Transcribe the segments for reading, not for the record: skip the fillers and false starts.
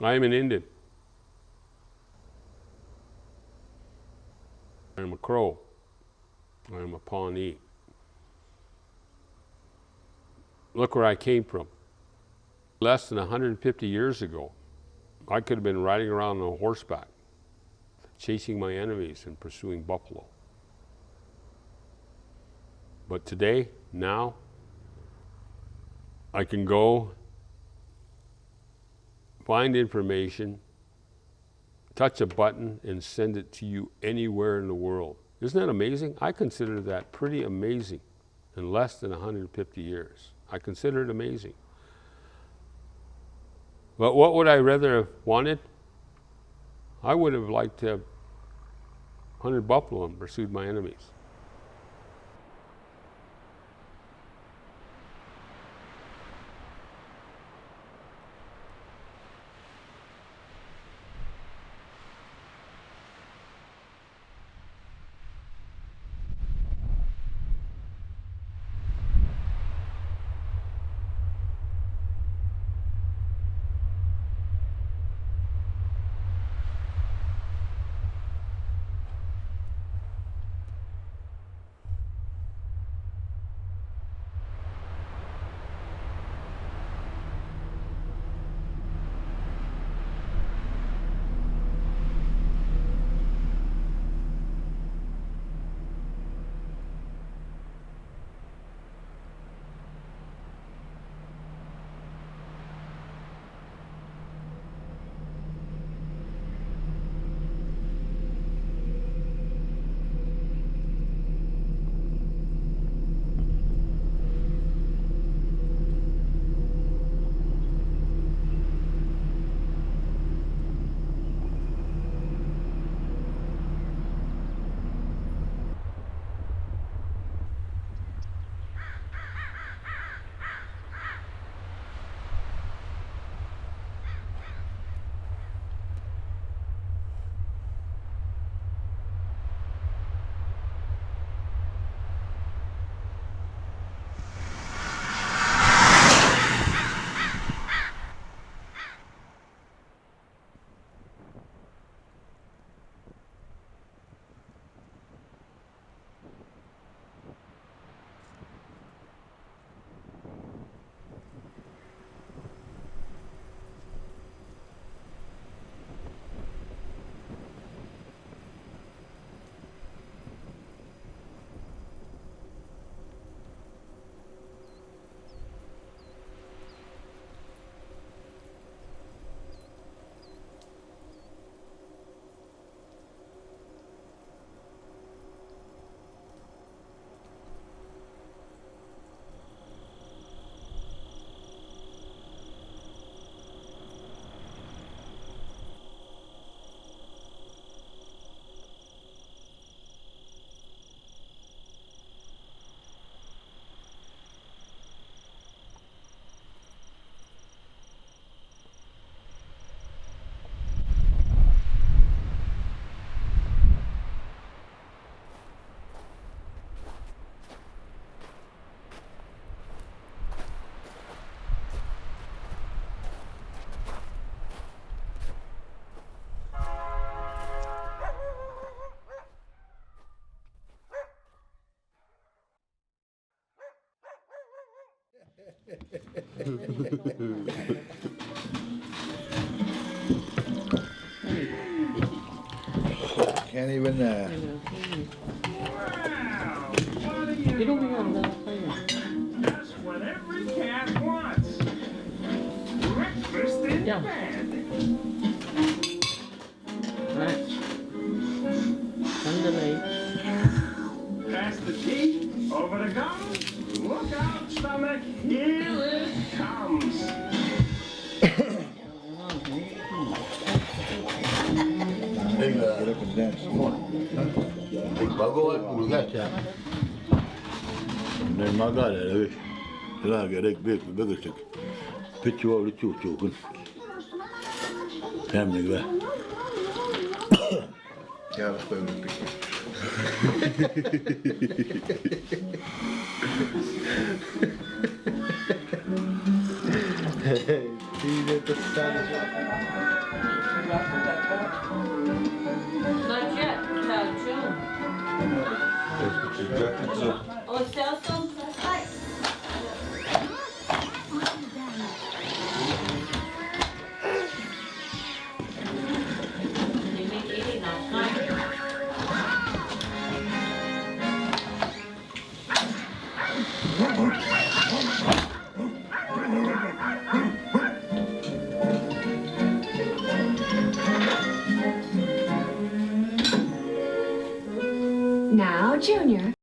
I am an Indian. I am a Crow. I am a Pawnee. Look where I came from. Less than 150 years ago, I could have been riding around on horseback, chasing my enemies and pursuing buffalo. But today, now, I can go find information, touch a button, and send it to you anywhere in the world. Isn't that amazing? I consider that pretty amazing in less than 150 years. I consider it amazing. But what would I rather have wanted? I would have liked to have hunted buffalo and pursued my enemies. Can't even. That's what every cat wants. Breakfast in bed. Pass the tea, over the gums. Look out, stomach, here it comes. Get up and dance. Come on. Nej, magare, det vet. Lagar det bägge styck. Pitch av det tjoken. Tämlig väl. Jävla spömligt. Not yet, June. Oh, it's down some last night. They made 80 last night. Now, Junior.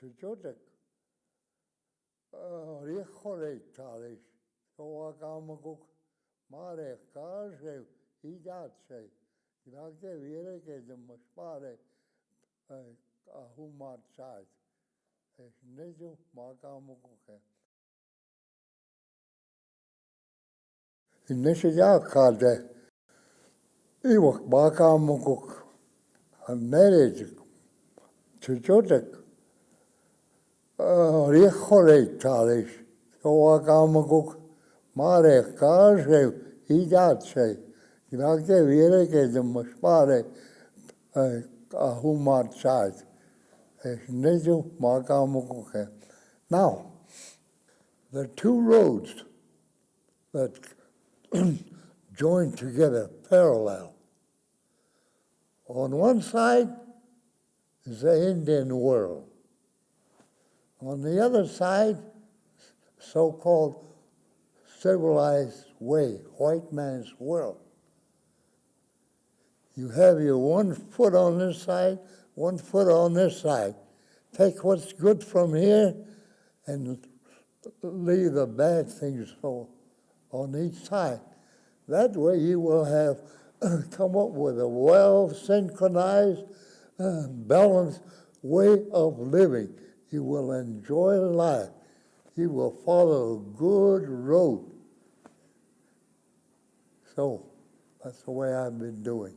Chuchotek. Rehearsing. So akamukuk. Mare karshe. Idatse. Grake viere ke de maspare. Ahumat side. Neju makamukuk. Initiya kade. Iwak makamukuk. Marriage. Chuchotek. Rehearsing. So akamukuk. Mare karshe. Idatse. Grake viere ke de maspare. Ahumat side. Neju makamukuk. Now, the two roads that join together parallel. On one side is the Indian world. On the other side, so-called civilized way, white man's world. You have your 1 foot on this side, 1 foot on this side. Take what's good from here and leave the bad things on each side. That way you will have come up with a well-synchronized, balanced way of living. You will enjoy life. You will follow a good road. So that's the way I've been doing.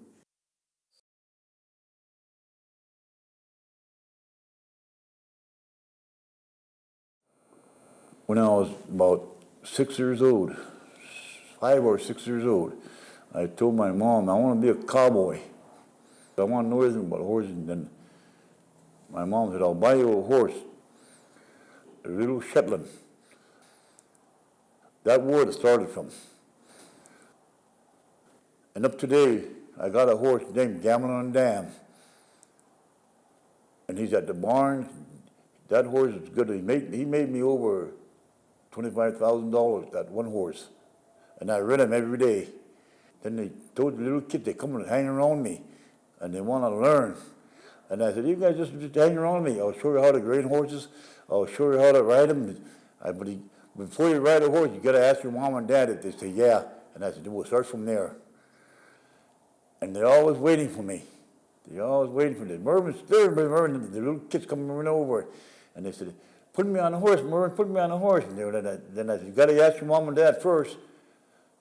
When I was about 6 years old, 5 or 6 years old, I told my mom, I want to be a cowboy. I want to know everything about horses. And then my mom said, I'll buy you a horse, a little Shetland. That word started from. And up today, I got a horse named Gammon Dam. And he's at the barn. That horse is good. He made me over $25,000, that one horse. And I ride him every day. Then they told the little kids, they come and hang around me, and they want to learn. And I said, you guys just hang around me. I'll show you how to grade horses. I'll show you how to ride them. Before you ride a horse, you got to ask your mom and dad if they say, yeah. And I said, we'll start from there. And they're always waiting for me. They're always waiting for me. Mervin's there, Mervin, the little kids come running over. And they said, put me on a horse, Mervin, put me on a horse. And then I said, you got to ask your mom and dad first,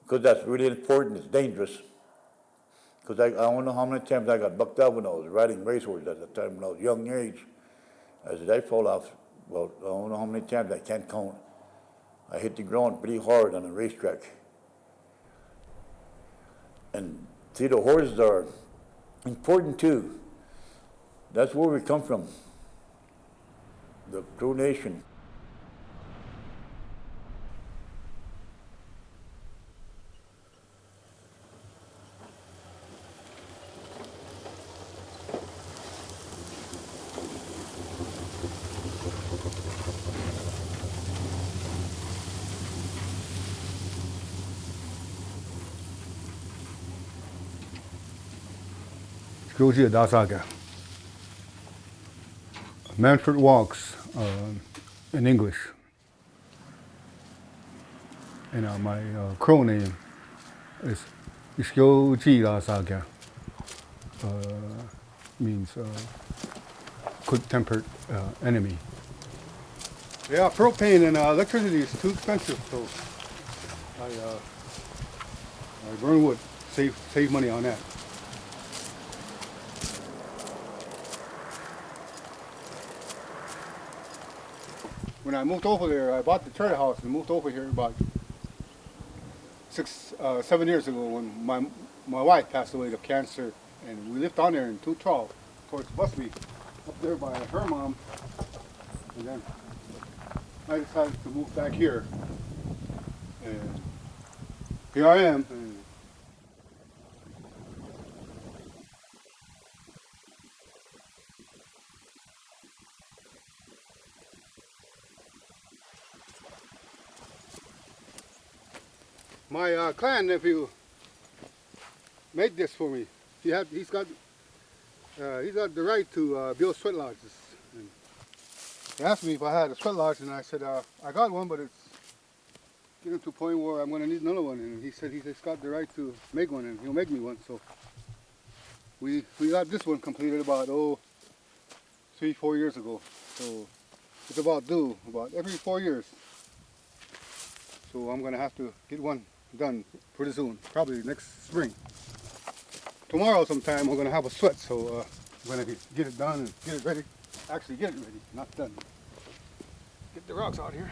because that's really important. It's dangerous. Because I don't know how many times I got bucked out when I was riding racehorses at the time when I was young age. I said, I fall off, well, I don't know how many times, I can't count. I hit the ground pretty hard on a racetrack. And see, the horses are important too. That's where we come from, the Crow Nation. Georgia Dasaga. Manfred Walks in English. And my Crow name is Ishkyoji Dasaga. Means quick-tempered enemy. Yeah, propane and electricity is too expensive, so I burn wood, save money on that. When I moved over there, I bought the trailer house and moved over here about 7 years ago when my wife passed away of cancer, and we lived down there in 212 towards Busby, up there by her mom, and then I decided to move back here, and here I am. My clan nephew made this for me. He's got the right to build sweat lodges. And he asked me if I had a sweat lodge, and I said I got one, but it's getting to a point where I'm going to need another one. And he said he's got the right to make one, and he'll make me one. So we got this one completed about 3-4 years ago. So it's about due about every 4 years. So I'm going to have to get one done pretty soon, probably next spring. Tomorrow sometime we're going to have a sweat, so I'm going to get it done and get it ready. Actually get it ready, not done. Get the rocks out here.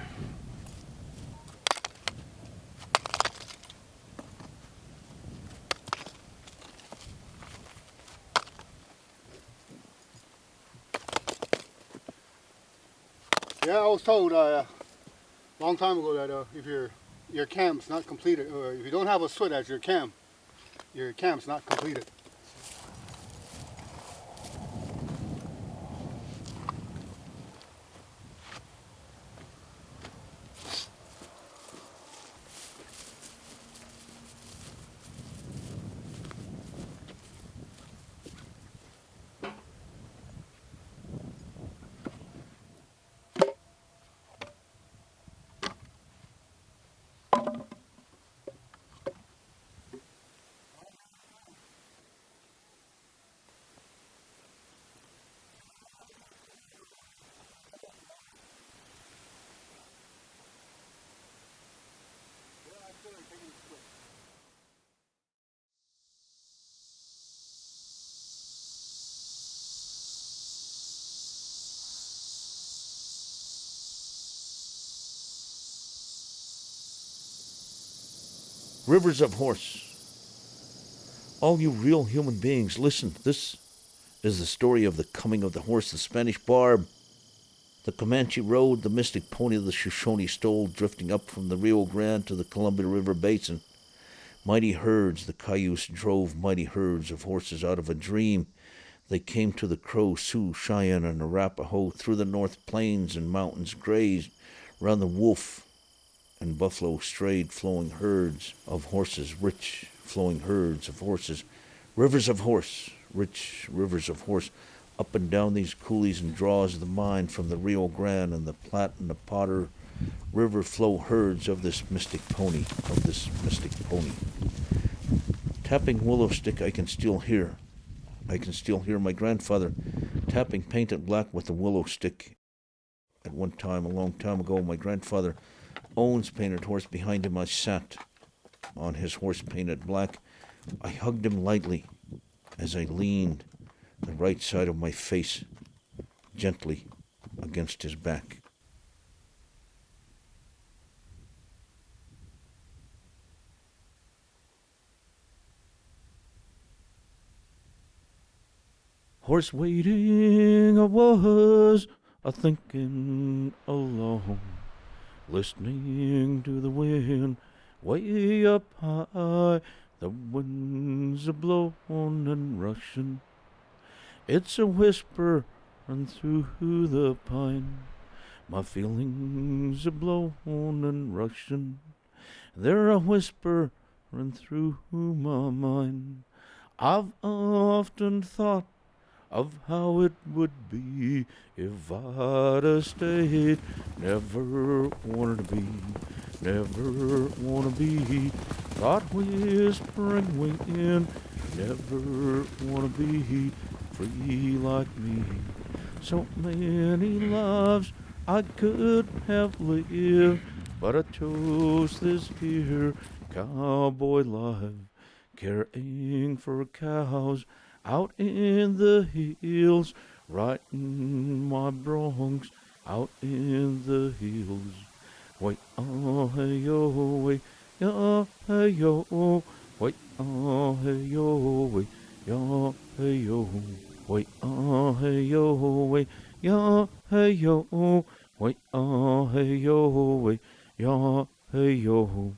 Yeah, I was told a long time ago that if your camp's not completed, or if you don't have a sweat at your camp's not completed. Rivers of Horse. All you real human beings, listen. This is the story of the coming of the horse, the Spanish barb, the Comanche road, the mystic pony the Shoshone stole, drifting up from the Rio Grande to the Columbia River Basin. Mighty herds, the Cayuse drove mighty herds of horses out of a dream. They came to the Crow, Sioux, Cheyenne, and Arapaho, through the North Plains and mountains grazed, round the wolf and buffalo strayed, flowing herds of horses, rich flowing herds of horses, rivers of horse, rich rivers of horse, up and down these coulees and draws of the mine from the Rio Grande and the Platte and the Potter River flow herds of this mystic pony, Tapping willow stick I can still hear my grandfather tapping painted black with a willow stick. At one time, a long time ago, my grandfather owns painted horse. Behind him I sat on his horse painted black. I hugged him lightly as I leaned the right side of my face gently against his back. Horse waiting I was, a-thinking alone, listening to the wind way up high. The wind's a-blowin' and rushin'. It's a whisper run through the pine. My feelings a-blowin' and rushin'. They're a whisper run through my mind. I've often thought of how it would be if I'd have stayed. Never wanted to be, never want to be. Got whispering wind, never want to be free like me. So many lives I could have lived, but I chose this here cowboy life, caring for cows out in the hills, riding my broncs out in the hills. Wait, hey yo, wait, yeah, hey yo, wait, hey yo, wait, yeah, hey yo, wait, hey yo, wait, yeah, hey yo, wait, hey yo, wait, yeah, hey yo.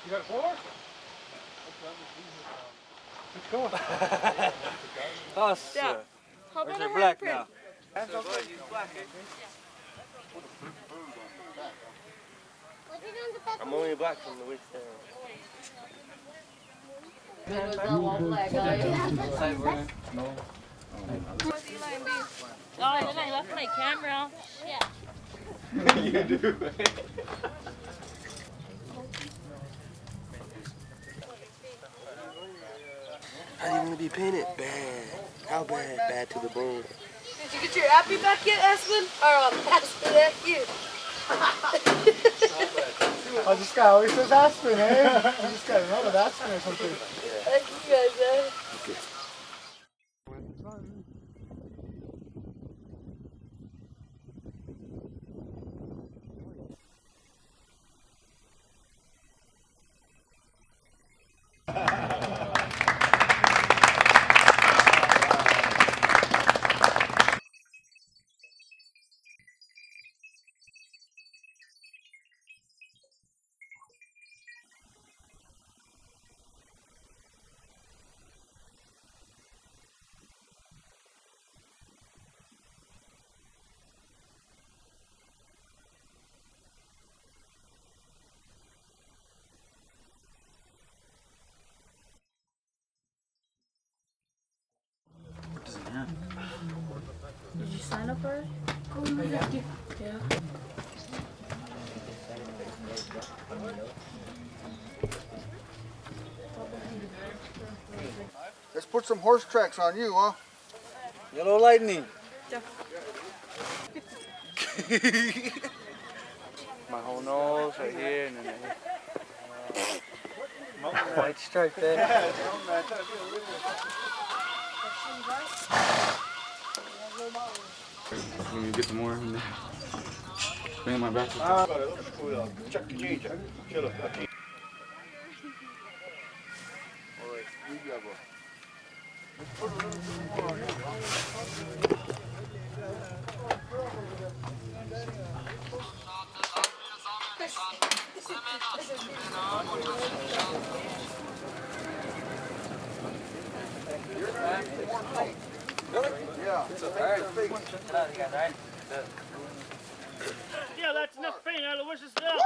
You got a four? Let's go. Us. Yeah. How Where's about your a black handprint? now? I'm only black from the waist down. Oh, then I left my camera. Shit. How do you want to be painted? Bad. How bad? Bad to the bone. Did you get your appy back yet, Aspen? Or Aspen, that's you. Oh, this guy always says Aspen, eh? This guy remember Aspen or something. Thank you guys, man. Did you sign up for it? Yeah. Let's put some horse tracks on you, huh? Yellow lightning. My whole nose right here and then white stripe there. Let me get some more. Bring my back. Yeah, that's enough painting. I wish it's enough.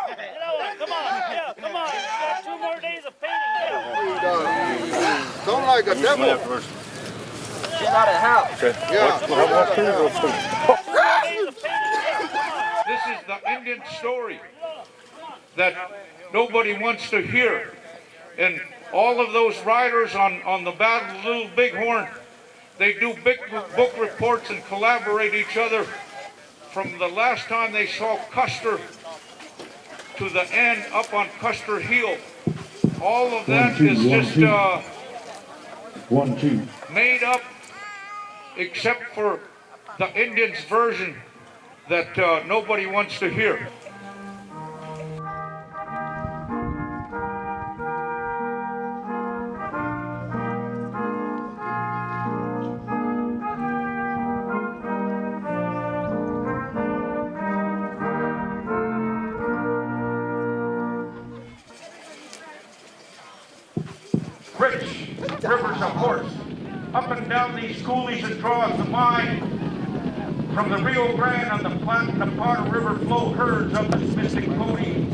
You know what? Come on. Yeah, come on. You got 2 more days of painting. Yeah. Don't like a devil. She's not in the house. Yeah. This is the Indian story that nobody wants to hear. And all of those writers on the Battle of Little Bighorn, they do big book reports and collaborate each other from the last time they saw Custer to the end up on Custer Hill. All of that is just made up except for the Indians' version that nobody wants to hear. Rich rivers of horse, up and down these coulees and draws of mine. From the Rio Grande on the Platte and the Potter River flow herds of the mystic pony,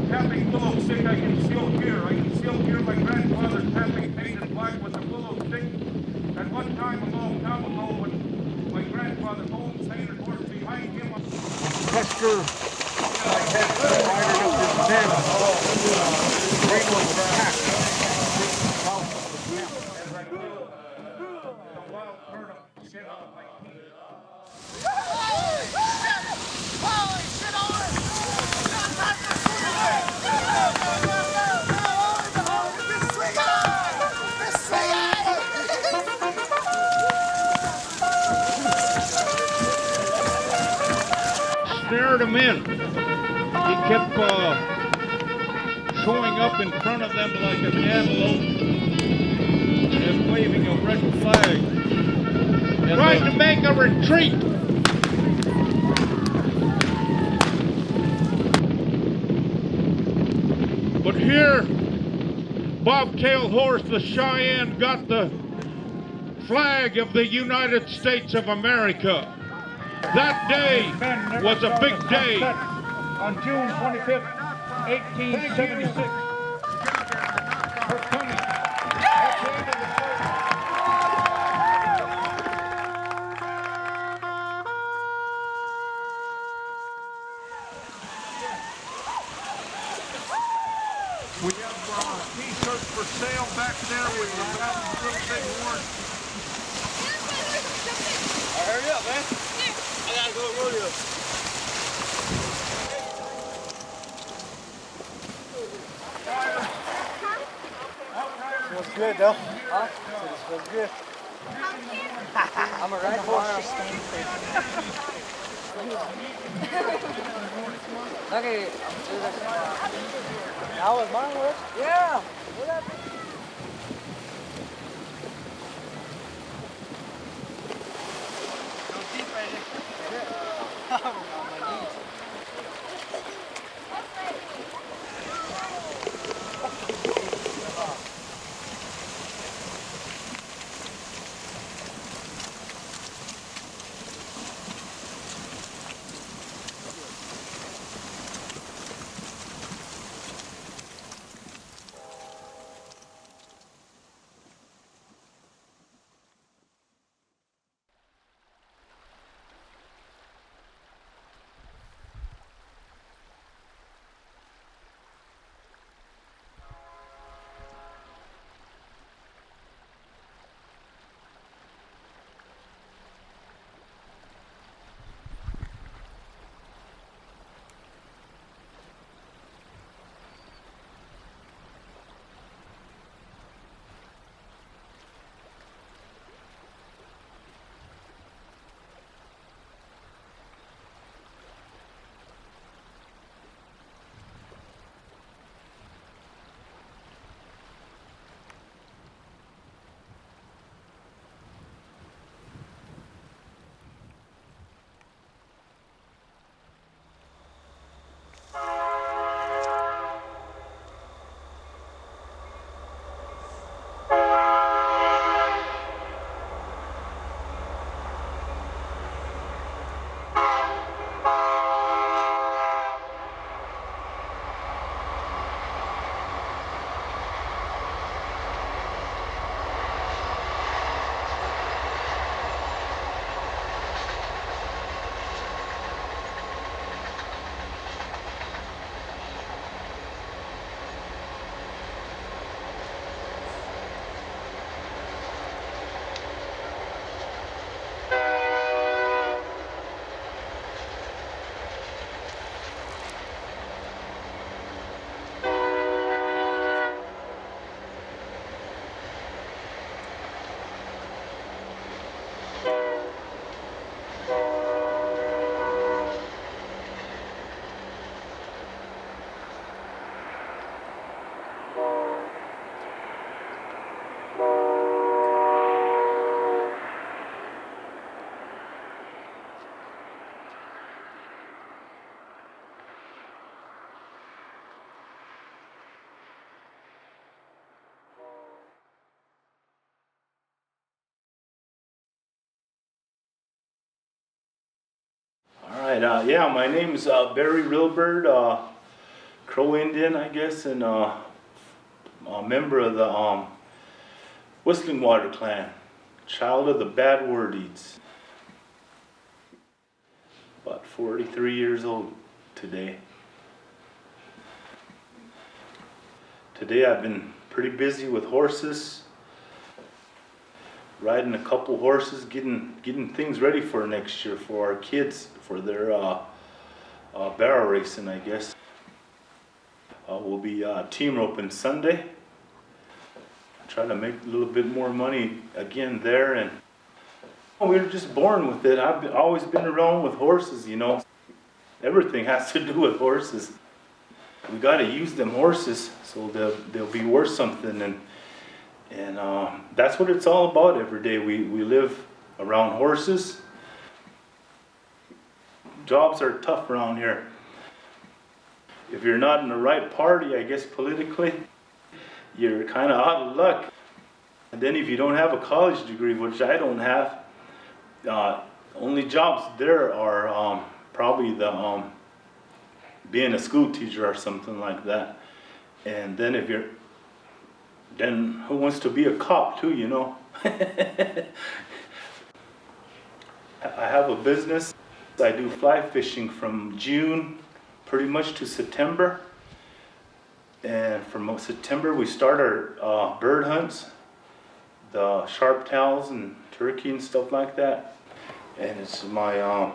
Tapping willow stick, I can still hear my grandfather tapping painted black with a willow stick. At one time, a long time ago, when my grandfather owned painted horse behind him. Custer, I had divided up his men. Rain was packed. As I feel the wild turnip skin on my teeth. Snared him in. He kept showing up in front of them like an antelope and waving a red flag. Trying to make a retreat. But here, Bobtail Horse, the Cheyenne, got the flag of the United States of America. That day was a big day. On June 25th, 1876. For coming. We have t-shirts for sale back there with the Battle of Little Bighorn. Hurry up, man. I gotta go to rodeo. Smells good, though. Huh? It smells good. I'm a ride tomorrow. Okay, that was mine, was? Yeah. What happened? Go deep, baby. On my knees. right. Yeah, my name's Barry Rilbird, Crow Indian, I guess, and a member of the Whistling Water Clan, child of the Bad Word Eats. About 43 years old today. Today I've been pretty busy with horses, riding a couple horses, getting things ready for next year for our kids, for their barrel racing, I guess. We'll be team roping Sunday. Try to make a little bit more money again there, and we were just born with it. I've always been around with horses, you know. Everything has to do with horses. We got to use them horses so they'll be worth something, and that's what it's all about every day. We live around horses. Jobs are tough around here. If you're not in the right party, I guess politically, you're kind of out of luck. And then if you don't have a college degree, which I don't have, only jobs there are probably the being a school teacher or something like that. And then then who wants to be a cop too, you know? I have a business. I do fly fishing from June pretty much to September. And from September we start our bird hunts, the sharp-tails and turkey and stuff like that. And it's my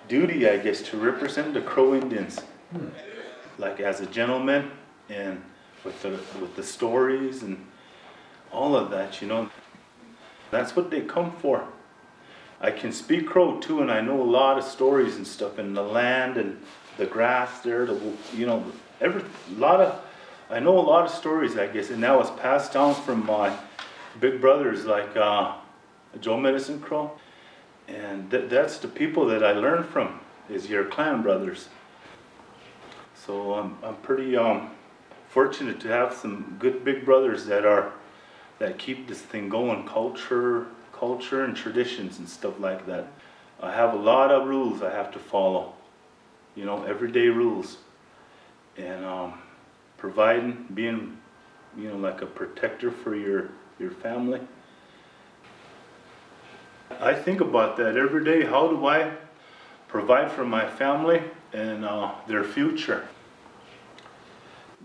duty, I guess, to represent the Crow Indians, like as a gentleman, and with the stories and all of that, you know. That's what they come for. I can speak Crow too, and I know a lot of stories and stuff, and the land and the grass there, you know, I know a lot of stories, I guess, and that was passed down from my big brothers like Joe Medicine Crow. And that's the people that I learned from, is your clan brothers. So I'm pretty fortunate to have some good big brothers that keep this thing going, culture and traditions and stuff like that. I have a lot of rules I have to follow, you know, everyday rules, and providing, being, you know, like a protector for your family. I think about that every day. How do I provide for my family and their future?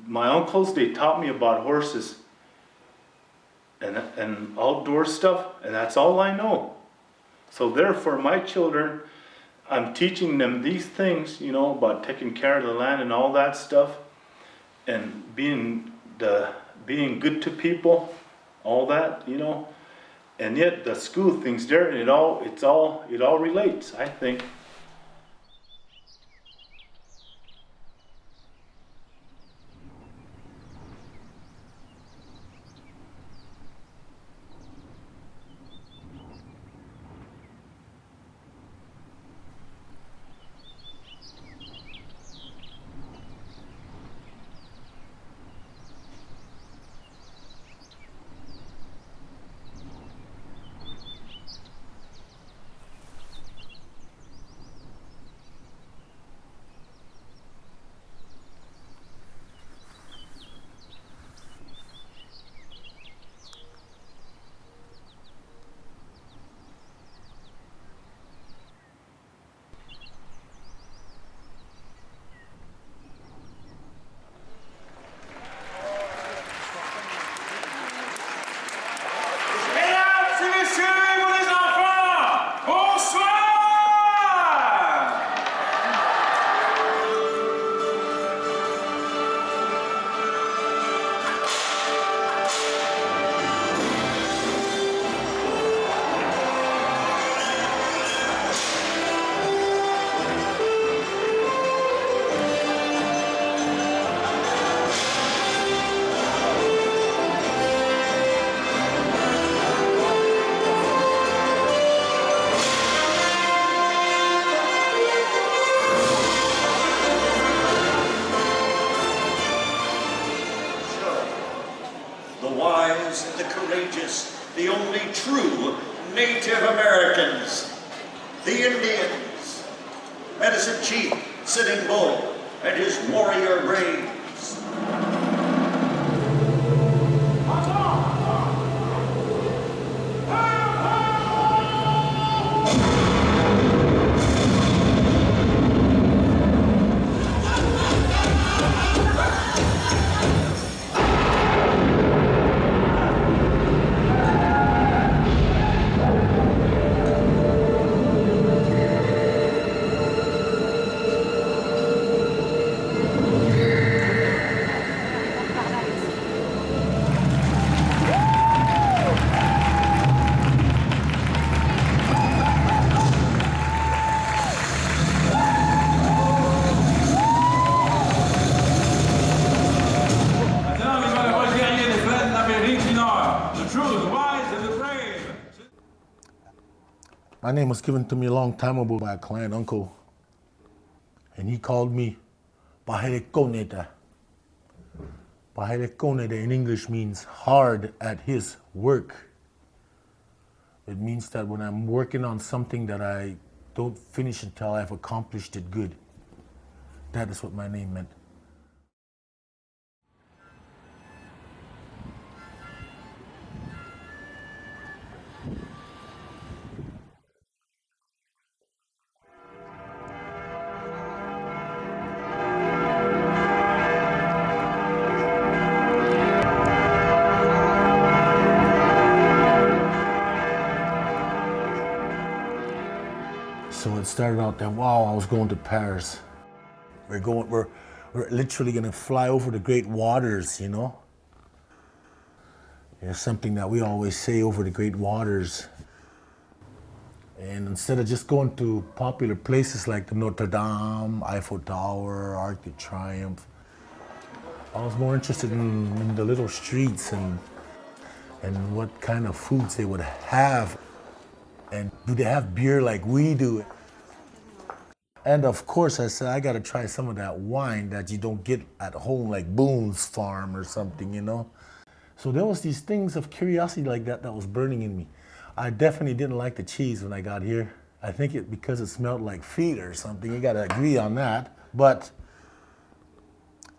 My uncles, they taught me about horses and outdoor stuff, and that's all I know. So therefore, my children, I'm teaching them these things, you know, about taking care of the land and all that stuff, and being good to people, all that, you know. And yet the school things there, and it all relates, I think. The only true Native Americans, the Indians, Medicine Chief Sitting Bull and his warrior braves. My name was given to me a long time ago by a client uncle, and he called me Baherekoneta. Baherekoneta in English means hard at his work. It means that when I'm working on something that I don't finish until I've accomplished it good. That is what my name meant. So it started out that, wow, I was going to Paris. We're literally gonna fly over the great waters, you know? It's something that we always say, over the great waters. And instead of just going to popular places like the Notre Dame, Eiffel Tower, Arc de Triomphe, I was more interested in the little streets and what kind of foods they would have. And do they have beer like we do? And of course, I said, I gotta try some of that wine that you don't get at home, like Boone's Farm or something, you know? So there was these things of curiosity like that was burning in me. I definitely didn't like the cheese when I got here. I think because it smelled like feet or something. You gotta agree on that. But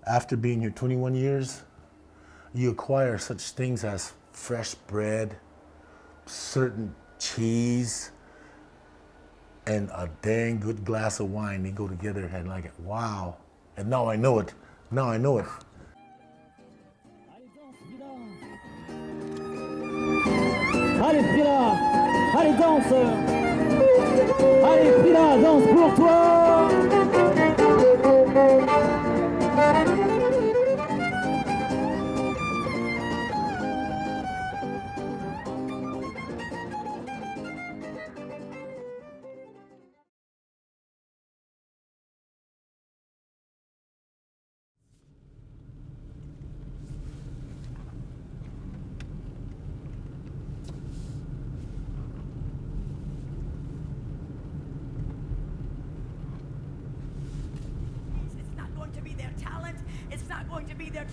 after being here 21 years, you acquire such things as fresh bread, certain cheese, and a dang good glass of wine. They go together and like, wow. And now I know it. Now I know it. Allez, Pila! Allez, danse! Allez, Pila, danse pour toi!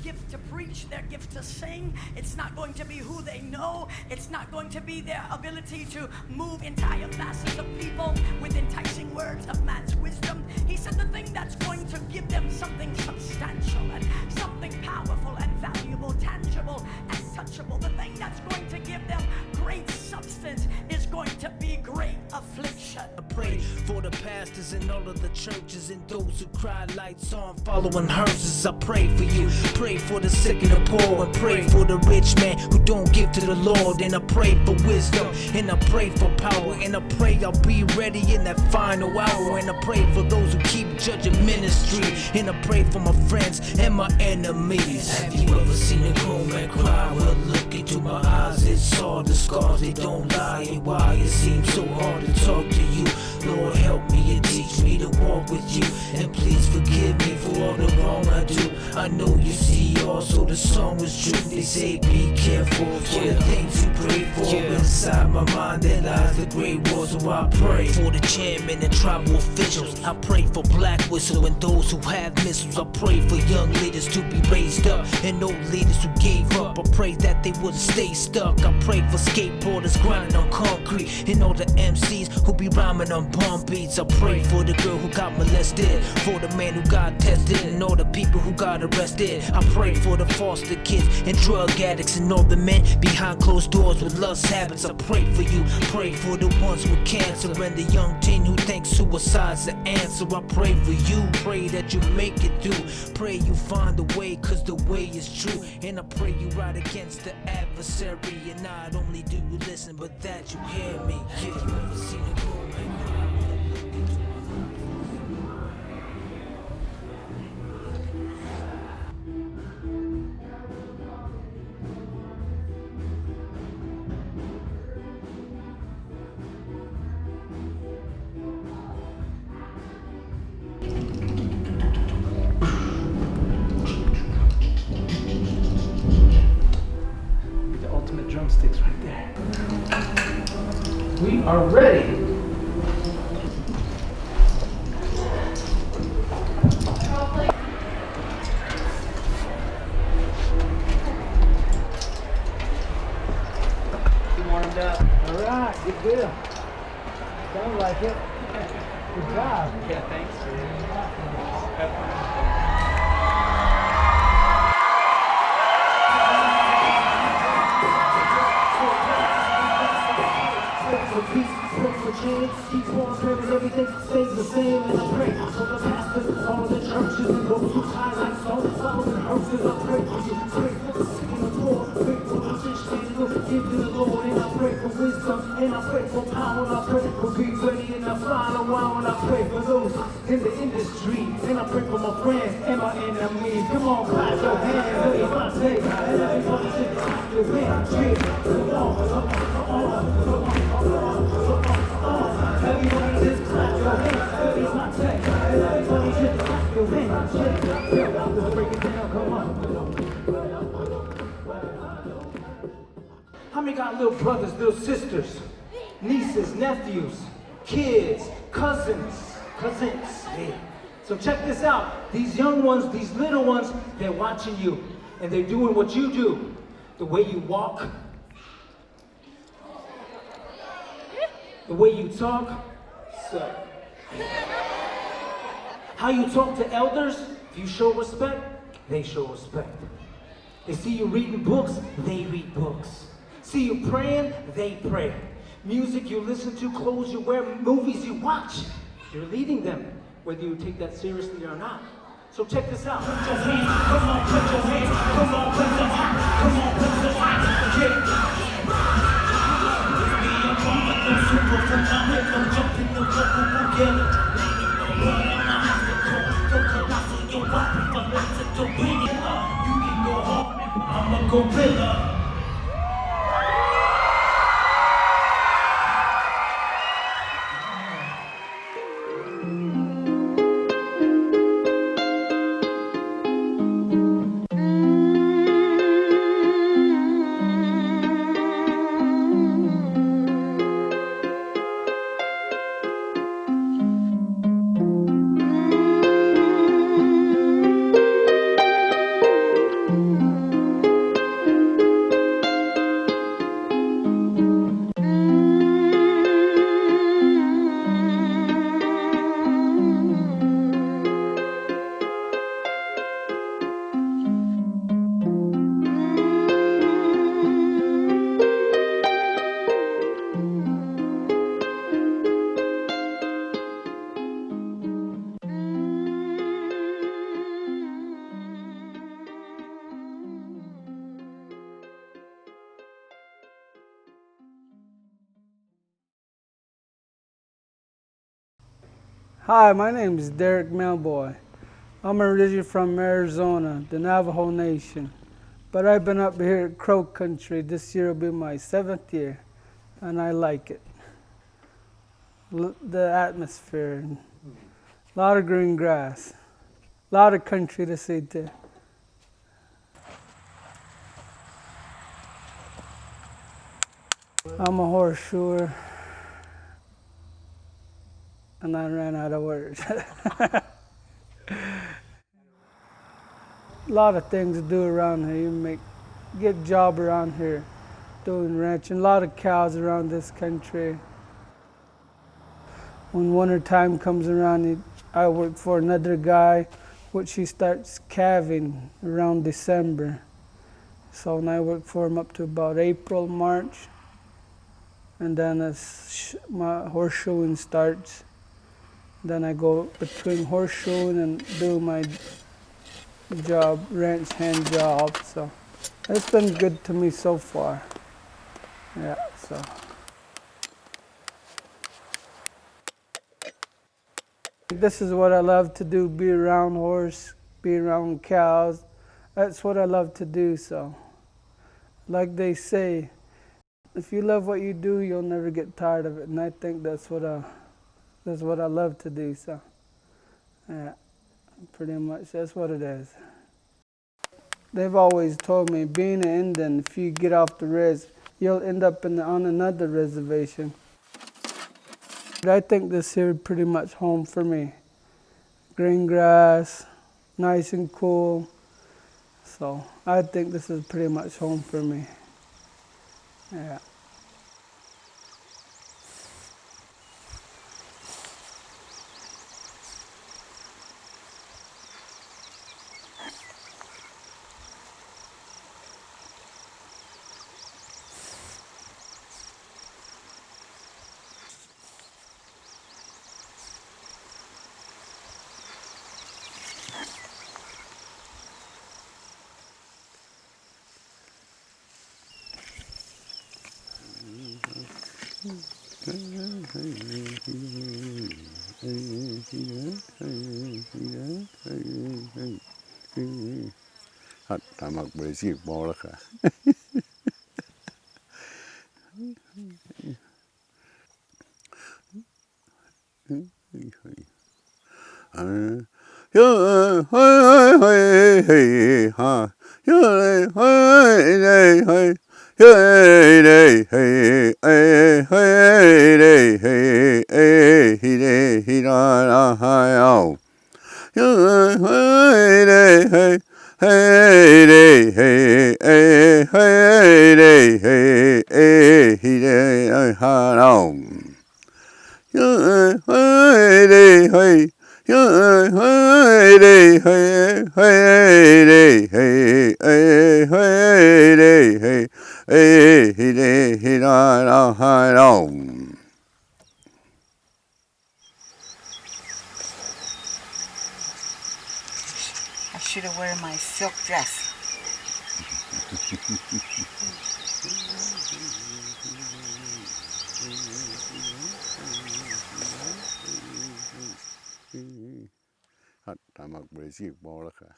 Gift to preach, their gift to sing. It's not going to be who they know. It's not going to be their ability to move entire masses of people with enticing words of man's wisdom. He said the thing that's going to give them something substantial and something powerful and valuable, tangible and touchable, the thing that's going to give them great substance is going to be great affliction. I pray for the pastors and all of the churches and those who cry lights on following hearses. I pray for you. Pray for the sick and the poor, and pray for the rich man who don't give to the Lord. And I pray for wisdom, and I pray for power, and I pray I'll be ready in that final hour. And I pray for those who keep judging ministry, and I pray for my friends and my enemies. Have you ever seen a grown man cry? Well, look into my eyes, it's all the scars, they don't lie. And why it seems so hard to talk to you. Lord, help me and teach me to walk with you, and please forgive me for all the wrong I do. I know you see also the song was true. They say be careful for the things you pray for. Inside my mind there lies the great war. So I pray for the chairman and tribal officials. I pray for Black Whistle and those who have missiles. I pray for young leaders to be raised up and old leaders who gave up. I pray that they wouldn't stay stuck. I pray for skateboarders grinding on concrete and all the MCs who be rhyming on palm beats. I pray for the girl who got molested, for the man who got tested, and all the people who got arrested. I pray for the foster kids and drug addicts and all the men behind closed doors with lust habits. I pray for you, pray for the ones with cancer and the young teen who thinks suicide's the answer. I pray for you, pray that you make it through. Pray you find a way, cause the way is true. And I pray you ride against the adversary, and not only do you listen, but that you hear me. Yeah, you ever seen a girl make The ultimate drumsticks right there. We are ready. You warmed up. All right, good deal. Sounds like it. Good job. Yeah, thanks. for peace, pray for change, keep on praying everything stays the same. And I pray for the pastors, all the churches, and those who highlight songs, following hearses. I pray for you, pray for the sick and the poor, pray for the rich and the give to the Lord. And I pray for wisdom, and I pray for power, and I pray for be ready, and I fly around. And I pray for those in the industry, and I pray for my friends and my enemies. Come on, clap your hands, everybody, and everybody should clap your hands. Come on. Everybody just clap your hands, everybody just clap your hands. Let's break it down, come on. How many got little brothers, little sisters, nieces, nephews, kids, cousins? Yeah. So check this out. These young ones, these little ones, they're watching you, and they're doing what you do. The way you walk, the way you talk, so. How you talk to elders, if you show respect, they show respect. They see you reading books, they read books. See you praying, they pray. Music you listen to, clothes you wear, movies you watch, you're leading them, whether you take that seriously or not. So check this out. Put your hands, come on, put your hands, come on, put them high, come on, put them high, yeah. Super phenomenal, jump in the local together. You can go home, I'm a gorilla. Hi, my name is Derrik Mailboy. I'm originally from Arizona, the Navajo Nation. But I've been up here at Crow Country. This year will be my 7th year, and I like it. The atmosphere, a lot of green grass, a lot of country to see too. I'm a horseshoer, and I ran out of words. A lot of things to do around here. You get a job around here doing ranching. A lot of cows around this country. When winter time comes around, I work for another guy, which he starts calving around December. So and I work for him up to about April, March, and then as my horseshoeing starts, then I go between horseshoeing and do my job, ranch hand job. So it's been good to me so far. Yeah, so. This is what I love to do, be around horse, be around cows. That's what I love to do, so. Like they say, if you love what you do, you'll never get tired of it. And I think that's what I love to do, so. Yeah, pretty much that's what it is. They've always told me, being an Indian, if you get off the res, you'll end up on another reservation. But I think this here is pretty much home for me. Green grass, nice and cool. So I think this is pretty much home for me. Yeah. Hata magbezi bolaka. I should have worn my silk dress. Hata magbezi bolaka.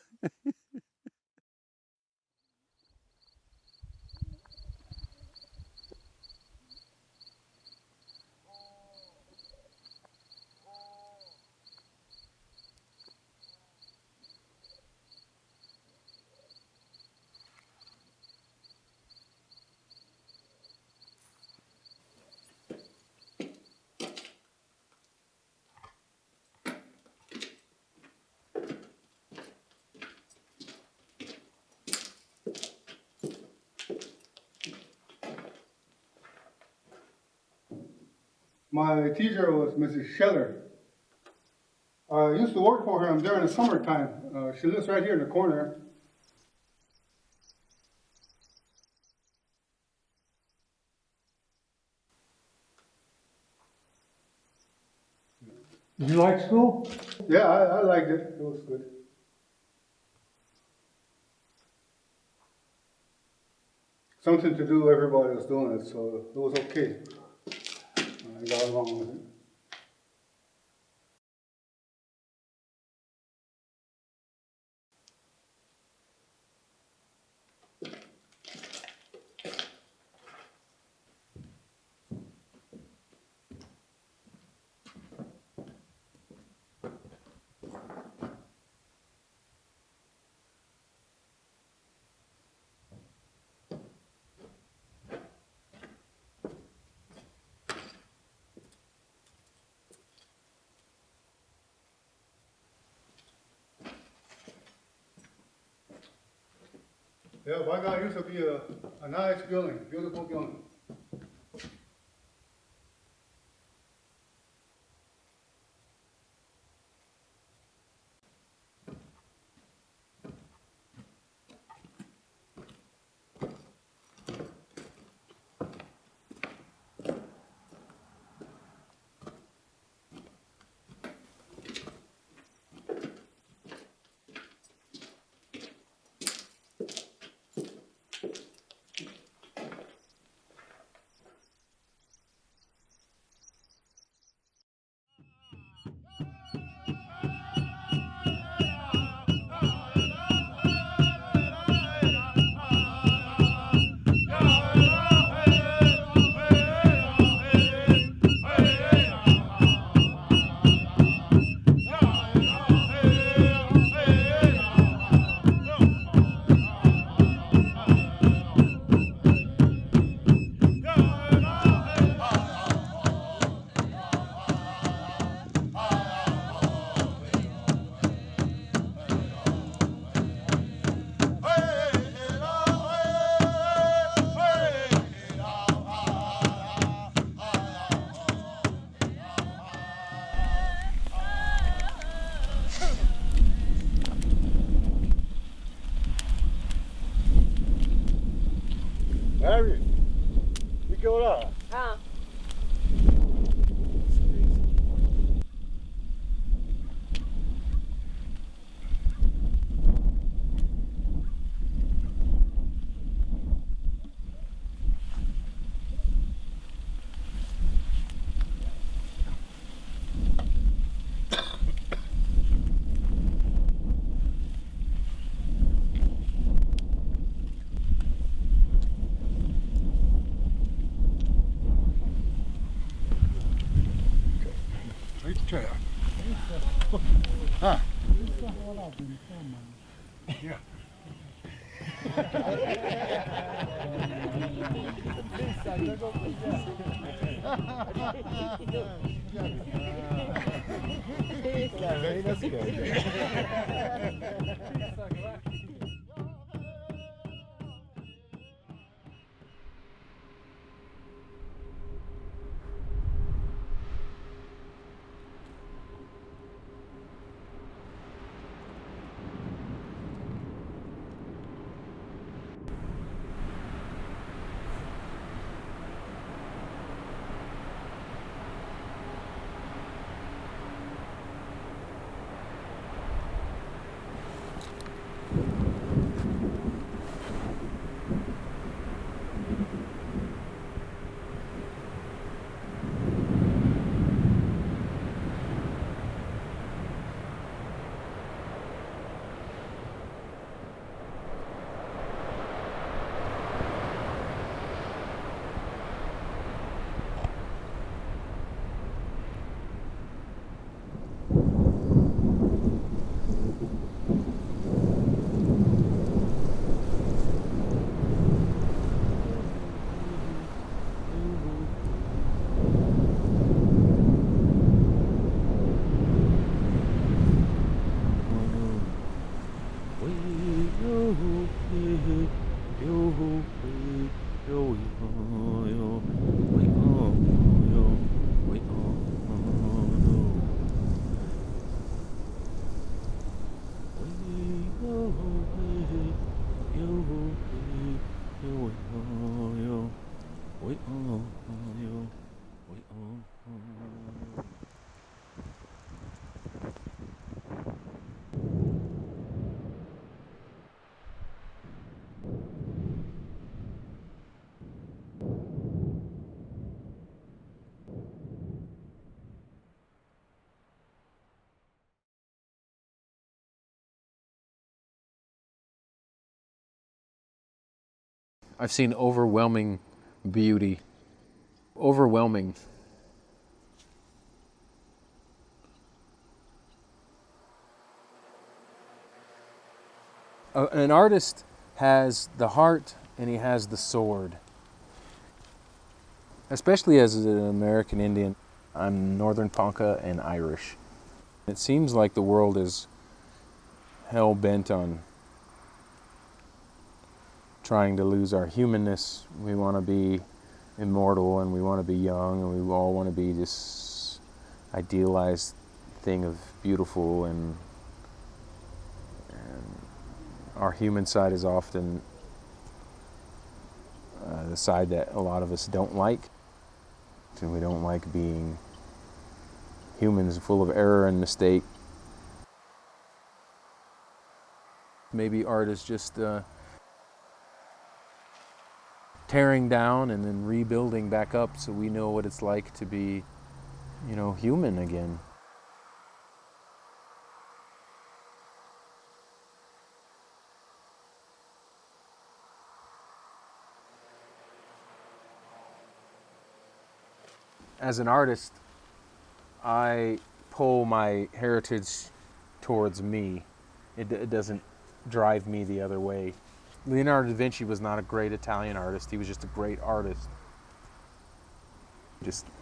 My teacher was Mrs. Scheller. I used to work for her during the summertime. She lives right here in the corner. Did you like school? Yeah, I liked it. It was good. Something to do, everybody was doing it, so it was okay. I got along with it. Yeah, by God, it used to be a nice building, beautiful building. mycket då? Ja. Right there. Huh? Yeah. That's good. I've seen overwhelming beauty. Overwhelming. An artist has the heart and he has the sword. Especially as an American Indian, I'm Northern Ponca and Irish. It seems like the world is hell-bent on trying to lose our humanness. We want to be immortal and we want to be young and we all want to be this idealized thing of beautiful, and our human side is often the side that a lot of us don't like. And we don't like being humans full of error and mistake. Maybe art is just tearing down and then rebuilding back up so we know what it's like to be, human again. As an artist, I pull my heritage towards me. It doesn't drive me the other way. Leonardo da Vinci was not a great Italian artist. He was just a great artist.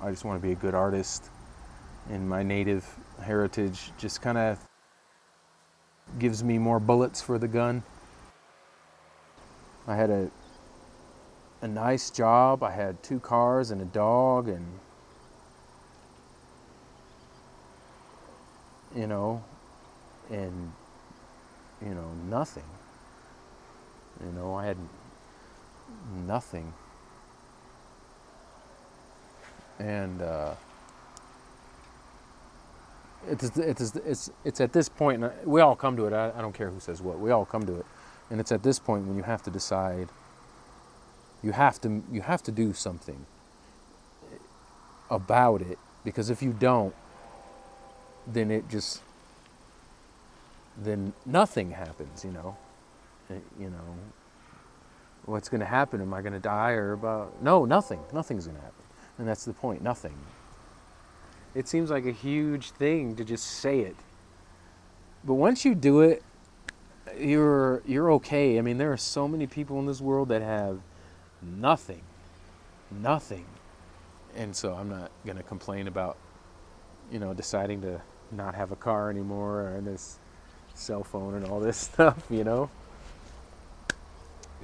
I just want to be a good artist. And my native heritage just kind of gives me more bullets for the gun. I had a nice job. I had 2 cars and a dog and nothing. I had nothing. And it's at this point, and we all come to it. I don't care who says what. We all come to it, and it's at this point when you have to decide. You have to do something about it, because if you don't, then then nothing happens. What's going to happen? Am I going to die or about? No, nothing. Nothing's going to happen, and that's the point. Nothing. It seems like a huge thing to just say it, but once you do it, you're okay. I mean, there are so many people in this world that have nothing, and so I'm not going to complain about, deciding to not have a car anymore and this cell phone and all this stuff. It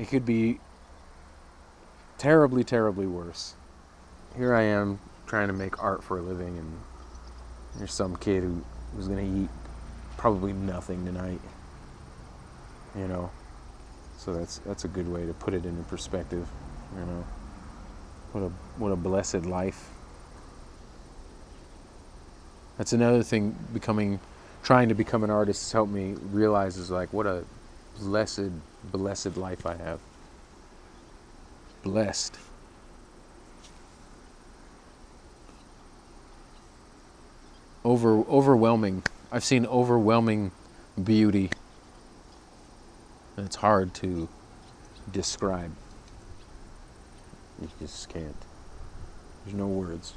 could be terribly, terribly worse. Here I am trying to make art for a living, and there's some kid who's going to eat probably nothing tonight. So that's a good way to put it into perspective. What a blessed life. That's another thing trying to become an artist has helped me realize, is like what a blessed life I have. Blessed. Overwhelming. I've seen overwhelming beauty, and it's hard to describe. You just can't. There's no words.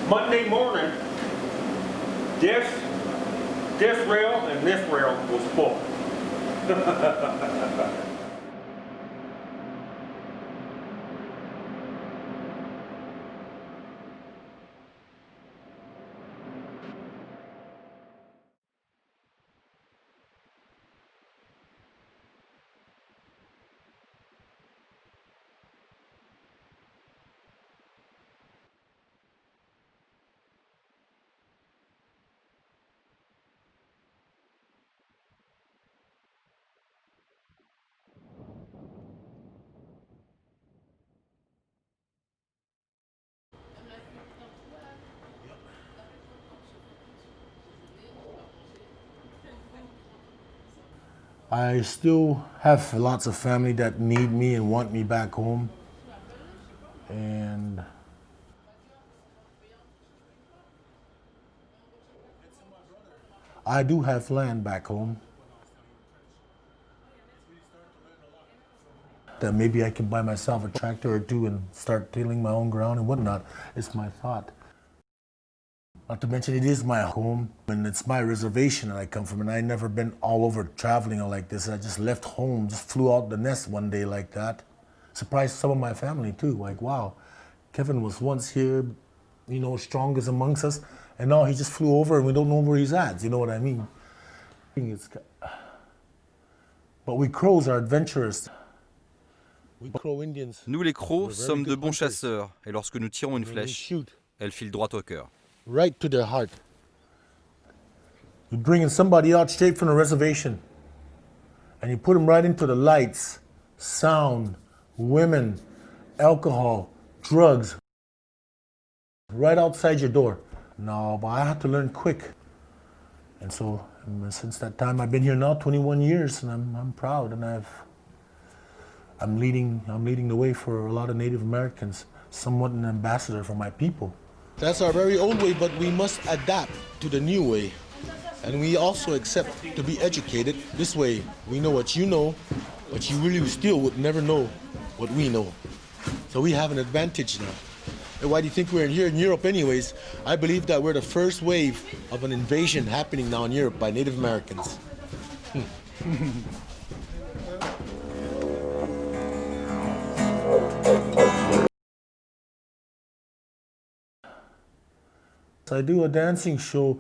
Monday morning, this rail and this rail was full. I still have lots of family that need me and want me back home. And I do have land back home that maybe I can buy myself a tractor or two and start tilling my own ground and whatnot. It's my thought. Not to mention it is my home and it's my reservation that I come from, and I never been all over traveling like this. I just left home, just flew out the nest one day like that. Surprised some of my family too, like wow, Kevin was once here, you know, strongest amongst us, and now he just flew over and we don't know where he's at, you know what I mean? But we Crows are adventurous. Nous les Crocs sommes de bons chasseurs, et lorsque nous tirons une flèche, elle file droit au cœur. Right to their heart. You're bringing somebody out straight from the reservation and you put them right into the lights, sound, women, alcohol, drugs, right outside your door. No, but I had to learn quick. And so since that time, I've been here now 21 years, and I'm proud, and I'm leading the way for a lot of Native Americans, somewhat an ambassador for my people. That's our very old way, but we must adapt to the new way. And we also accept to be educated. This way, we know what you know, but you really still would never know what we know. So we have an advantage now. And why do you think we're here in Europe anyways? I believe that we're the first wave of an invasion happening now in Europe by Native Americans. I do a dancing show,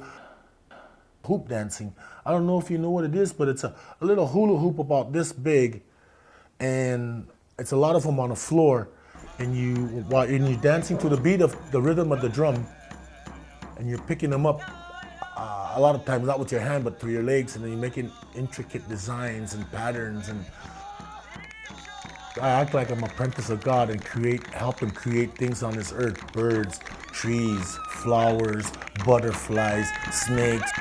hoop dancing. I don't know if you know what it is, but it's a little hula hoop about this big, and it's a lot of them on the floor, and you're dancing to the beat of the rhythm of the drum, and you're picking them up a lot of times not with your hand but through your legs, and then you're making intricate designs and patterns, and I act like I'm an apprentice of God and help him create things on this earth: birds, trees, flowers, butterflies, snakes.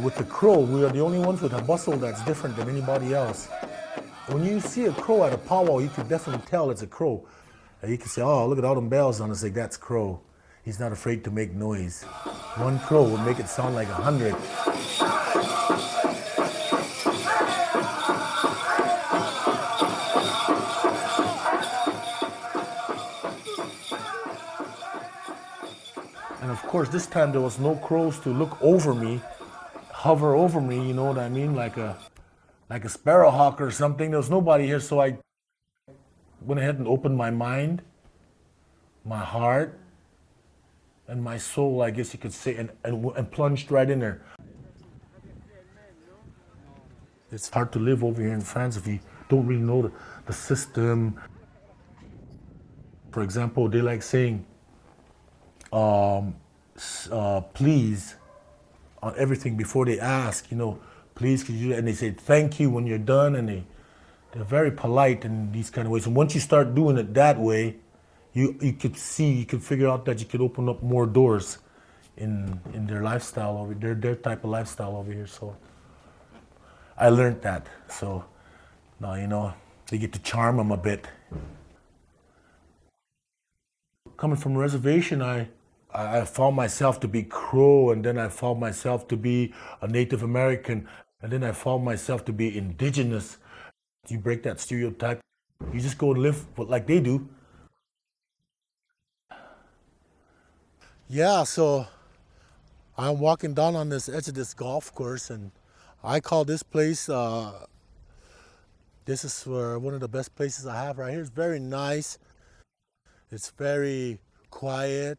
With the crow, we are the only ones with a bustle that's different than anybody else. When you see a crow at a powwow, you can definitely tell it's a crow. You can say, oh, look at all them bells on it. It's like, that's Crow. He's not afraid to make noise. One crow would make it sound like 100. And of course, this time there was no crows to look over me, hover over me, you know what I mean, like a sparrowhawk or something. There was nobody here, so I went ahead and opened my mind, my heart, and my soul, I guess you could say, and plunged right in there. It's hard to live over here in France if you don't really know the system. For example, they like saying, please on everything before they ask, you know, please could you do that? And they say thank you when you're done, and they're very polite in these kind of ways. And once you start doing it that way, you could figure out that you could open up more doors in their lifestyle over their type of lifestyle over here. So I learned that. So now, you know, they get to charm them a bit. coming from a reservation, I found myself to be Crow, and then I found myself to be a Native American, and then I found myself to be indigenous. You break that stereotype, you just go and live like they do. Yeah, so I'm walking down on this edge of this golf course, and I call this place, this is one of the best places I have right here. It's very nice. It's very quiet.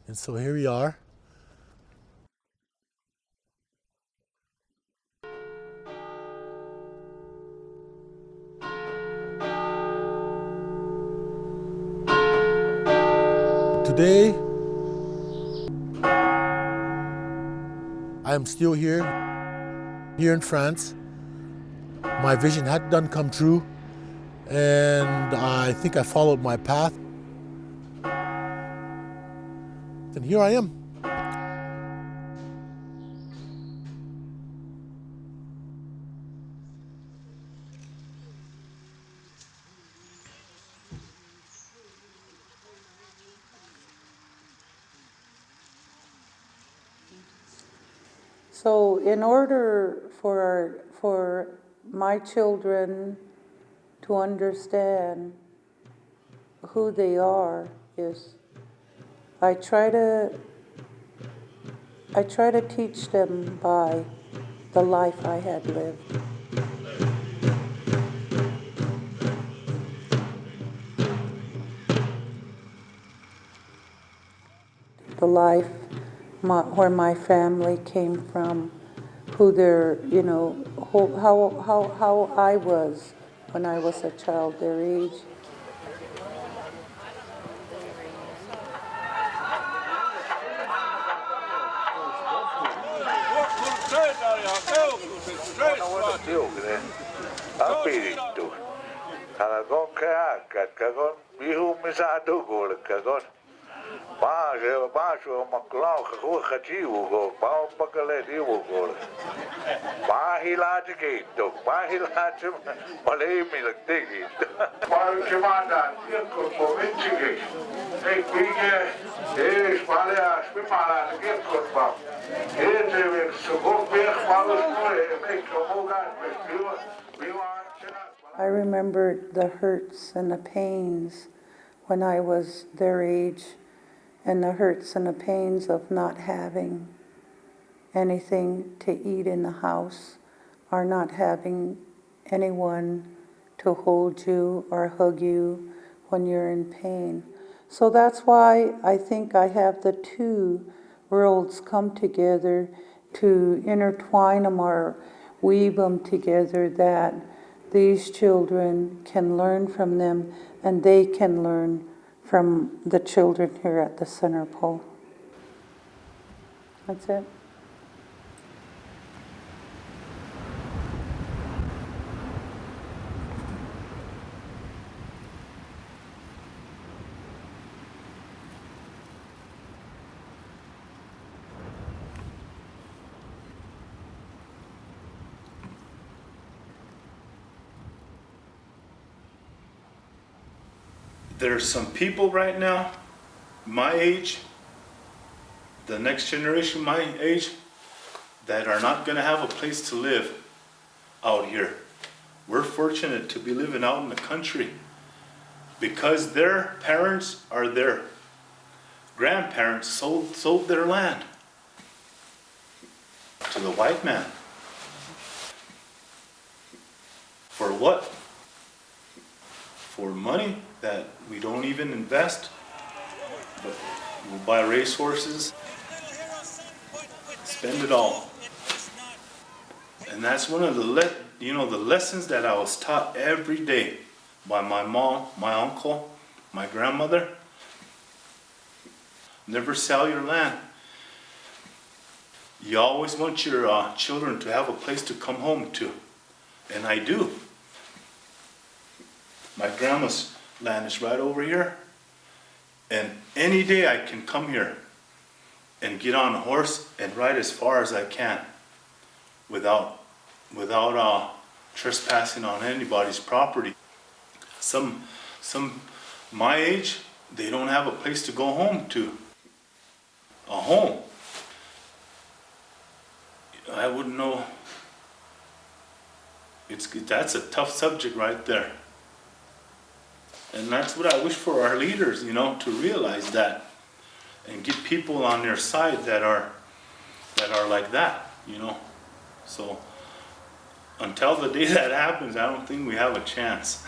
And so here we are. Today, I am still here in France. My vision had done come true, and I think I followed my path. And here I am. So in order for my children to understand who they are, is I try to teach them by the life I had lived. The life where my family came from, who they're, how I was when I was a child, their age. I remember the hurts and the pains when I was their age, and the hurts and the pains of not having anything to eat in the house, or not having anyone to hold you or hug you when you're in pain. So that's why I think I have the two worlds come together to intertwine them or weave them together, that these children can learn from them and they can learn from the children here at the center pole. That's it. There's some people right now, my age, the next generation my age, that are not going to have a place to live out here. We're fortunate to be living out in the country because their parents or their grandparents sold their land to the white man. For what? For money that we don't even invest, but we'll buy racehorses, spend it all. And that's one of the lessons that I was taught every day by my mom, my uncle, my grandmother. Never sell your land. You always want your children to have a place to come home to, and I do. My grandma's land is right over here, and any day I can come here and get on a horse and ride as far as I can without trespassing on anybody's property. Some my age, they don't have a place to go home to. A home. I wouldn't know. That's a tough subject right there. And that's what I wish for our leaders, to realize that and get people on their side that are like that, So until the day that happens, I don't think we have a chance.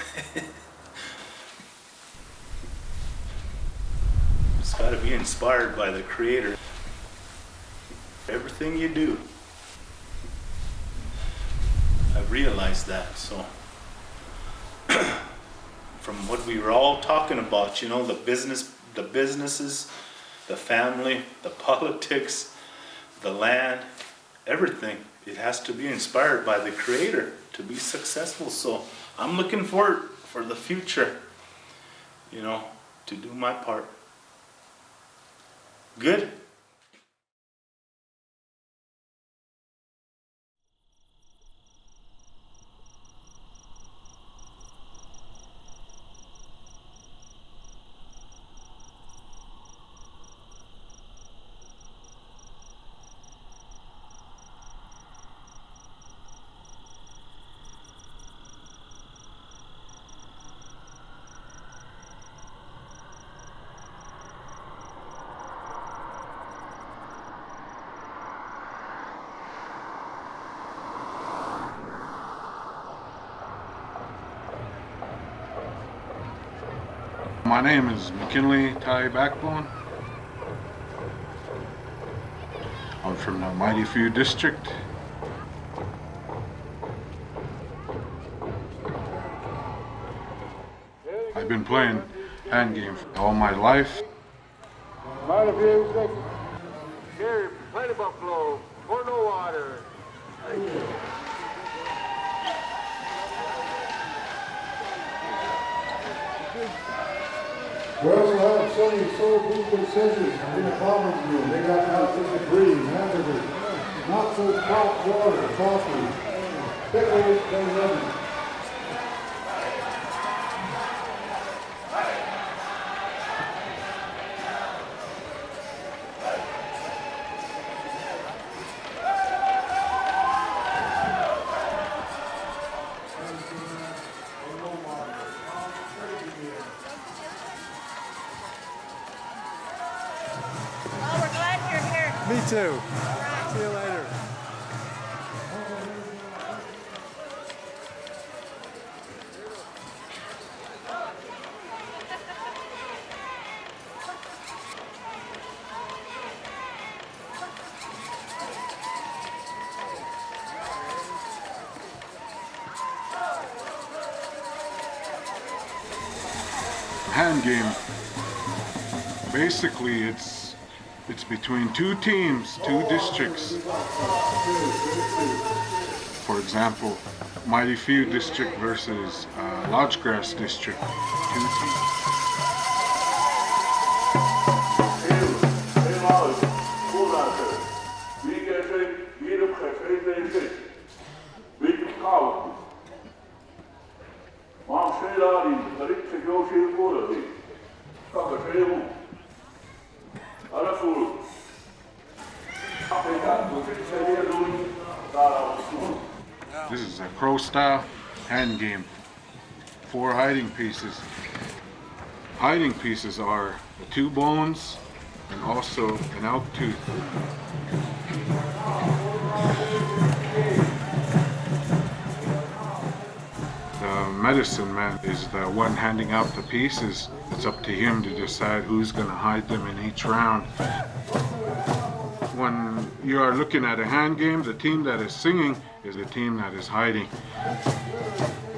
It's got to be inspired by the Creator. Everything you do. I realized that, so from what we were all talking about, the businesses, the family, the politics, the land, everything, it has to be inspired by the Creator to be successful. So I'm looking forward for the future, to do my part. Good. My name is McKinley Ty Backbone. I'm from the Mighty Few District. I've been playing hand games all my life. Mighty Few District. Here, plenty buffalo, pour no water. Thank you. We also have Sonny Soul Booster Scissors in the commons room. They got out to the green, hamburgers, not so hot water, coffee, pickles, and lemon. Me too. See you later. Hand game. Basically, it's between two teams, two districts. For example, Mighty Few District versus Lodgegrass District. Two teams. This is a Crow style hand game. 4 hiding pieces. Hiding pieces are the 2 bones and also an elk tooth. The medicine man is the one handing out the pieces. It's up to him to decide who's going to hide them in each round. When you are looking at a hand game, the team that is singing is the team that is hiding.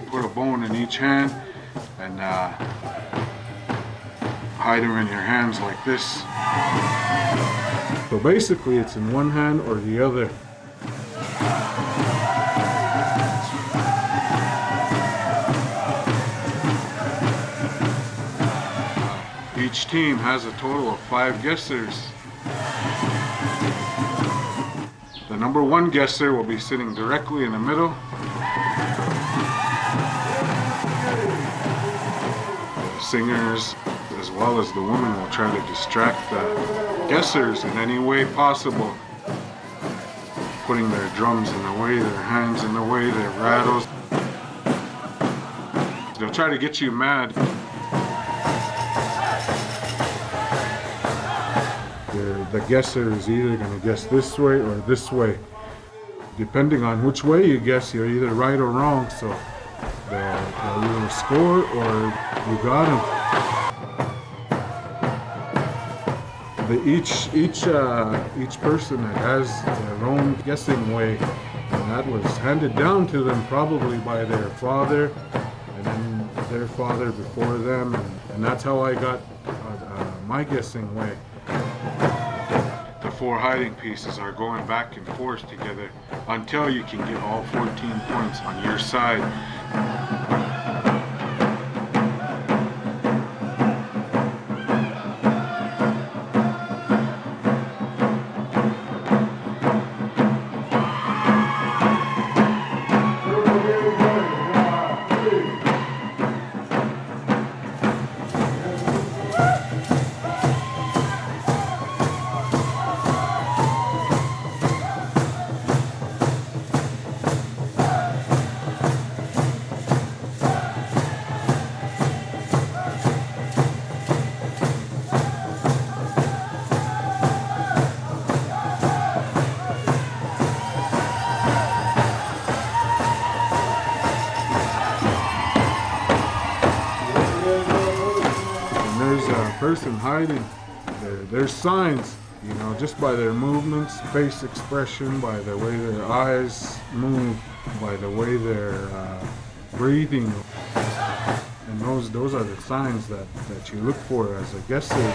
Put a bone in each hand and hide them in your hands like this. So basically it's in one hand or the other. Each team has a total of 5 guessers. The number 1 guesser will be sitting directly in the middle. singers, as well as the women, will try to distract the guessers in any way possible, putting their drums in the way, their hands in the way, their rattles. They'll try to get you mad. The guesser is either going to guess this way or this way. Depending on which way you guess, you're either right or wrong, so they'll either score or you got them. Each person has their own guessing way, and that was handed down to them probably by their father, and then their father before them, and that's how I got my guessing way. The 4 hiding pieces are going back and forth together until you can get all 14 points on your side. Person hiding, there's signs, you know, just by their movements, face expression, by the way their eyes move, by the way they're breathing, and those are the signs that you look for as a guesser.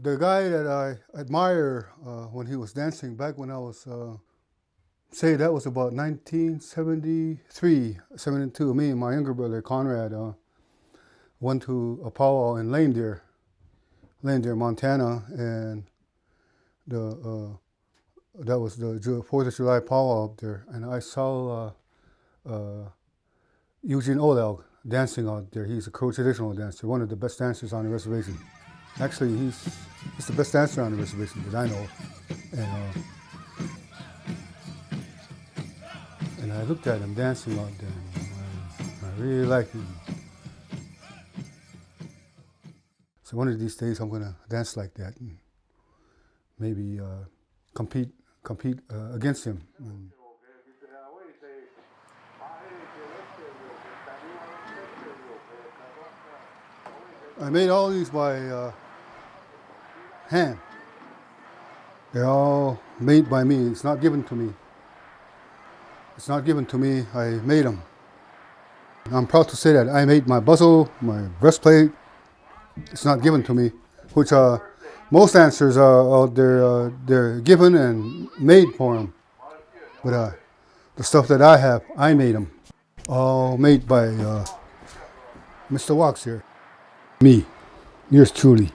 The guy that I admire when he was dancing back when I was, say that was about 1973, 72, me and my younger brother Conrad went to a powwow in Lane Deer, Montana, and That was the 4th of July powwow up there, and I saw Eugene Olel dancing out there. He's a Crow traditional dancer, one of the best dancers on the reservation. Actually, he's the best dancer on the reservation that I know. And I looked at him dancing out there, and I really liked him. So one of these days I'm gonna dance like that and maybe compete against him. I made all these by hand. They're all made by me. It's not given to me. It's not given to me. I made them. I'm proud to say that I made my bustle, my breastplate. It's not given to me, which most dancers out there, they're given and made for them. But the stuff that I have, I made them. All made by Mr. Wax here. Me, yours truly.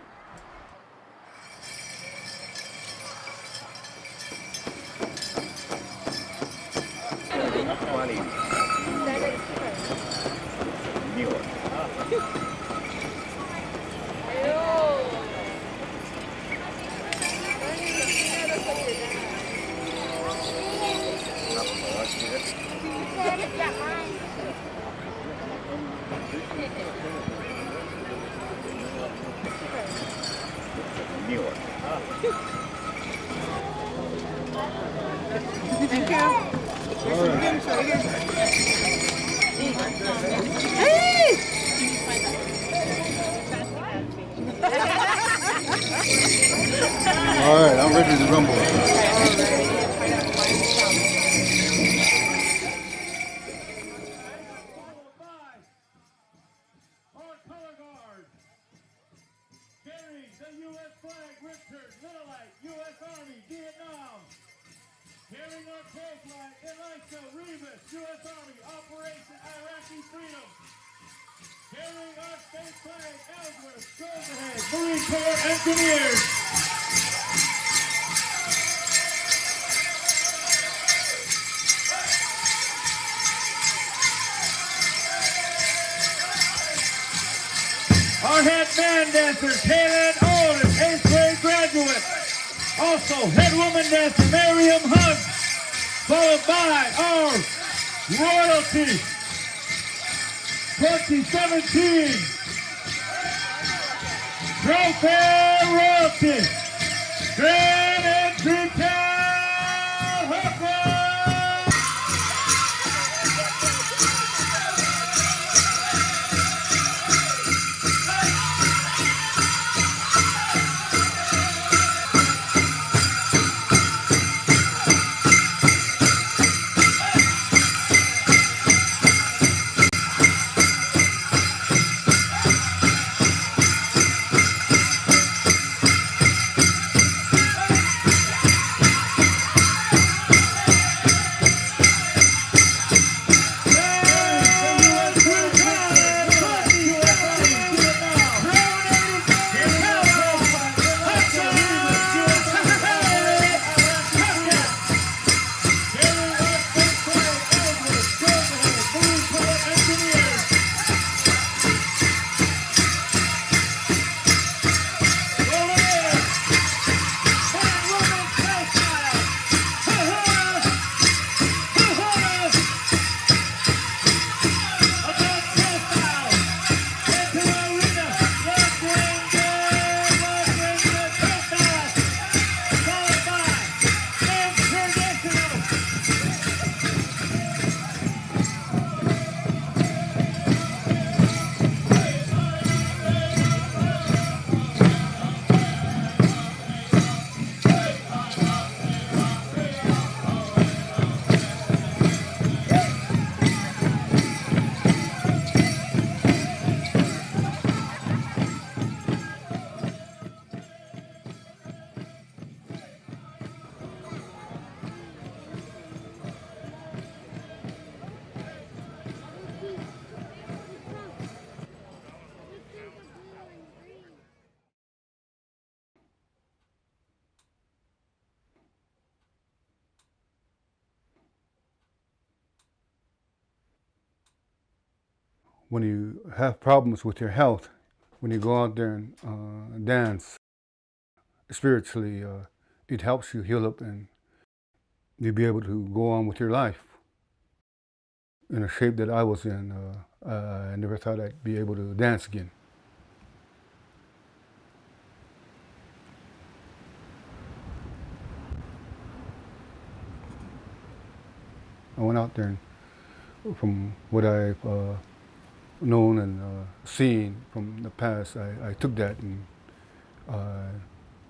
Thank you. All right, I'm ready to rumble. Carrying our crow flag, Elisha Rivas, U.S. Army, Operation Iraqi Freedom. Carrying our state flag, Ellsworth, goes ahead, Marine Corps Engineers. Our head man dancers, Kaylin Oldham, 8th grade graduate. Also, head woman dancer, Miriam Hunt, followed by our royalty, 2017 Trophy Royalty, Grand Entry Town Hooker. when you have problems with your health, when you go out there and dance, spiritually, it helps you heal up and you'll be able to go on with your life. In a shape that I was in, I never thought I'd be able to dance again. I went out there and from what I've known and seen from the past, I took that and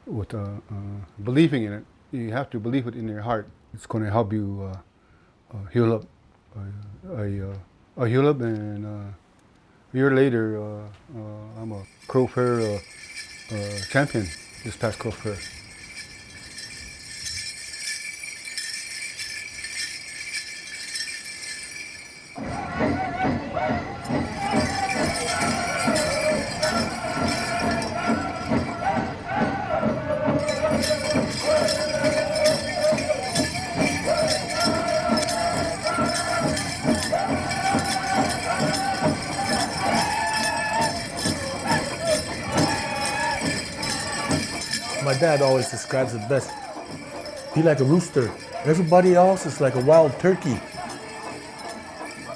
with believing in it, you have to believe it in your heart. It's going to help you heal up. I heal up, and a year later, I'm a Crow Fair champion this past Crow Fair. My dad always describes it best. Be like a rooster. Everybody else is like a wild turkey.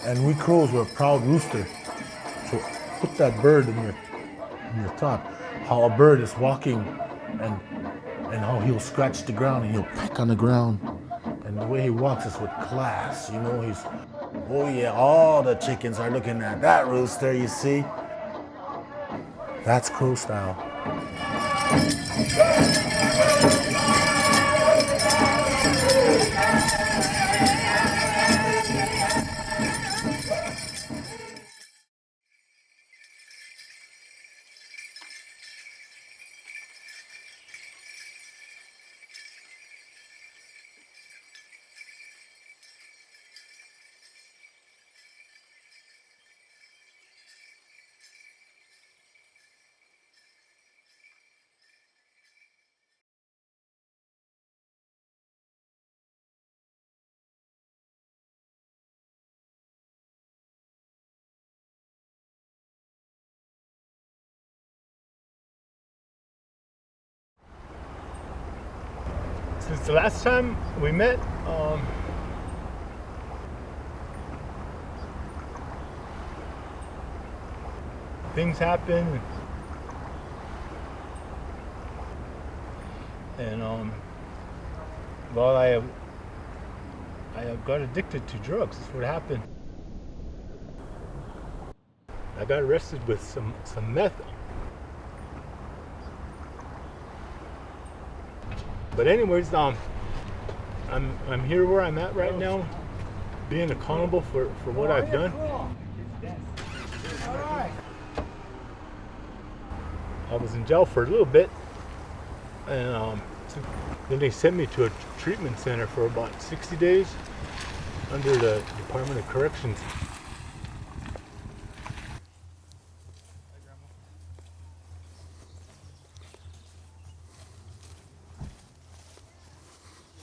And we crows were a proud rooster. So put that bird in your thought. How a bird is walking and how he'll scratch the ground and he'll peck on the ground. And the way he walks is with class. You know, he's, oh yeah, all the chickens are looking at that rooster, you see? That's crow style. Since the last time we met, things happen, and well, I got addicted to drugs. That's what happened. I got arrested with some meth. But anyways, I'm here where I'm at right now, being accountable for what I've done. I was in jail for a little bit, and then they sent me to a treatment center for about 60 days under the Department of Corrections.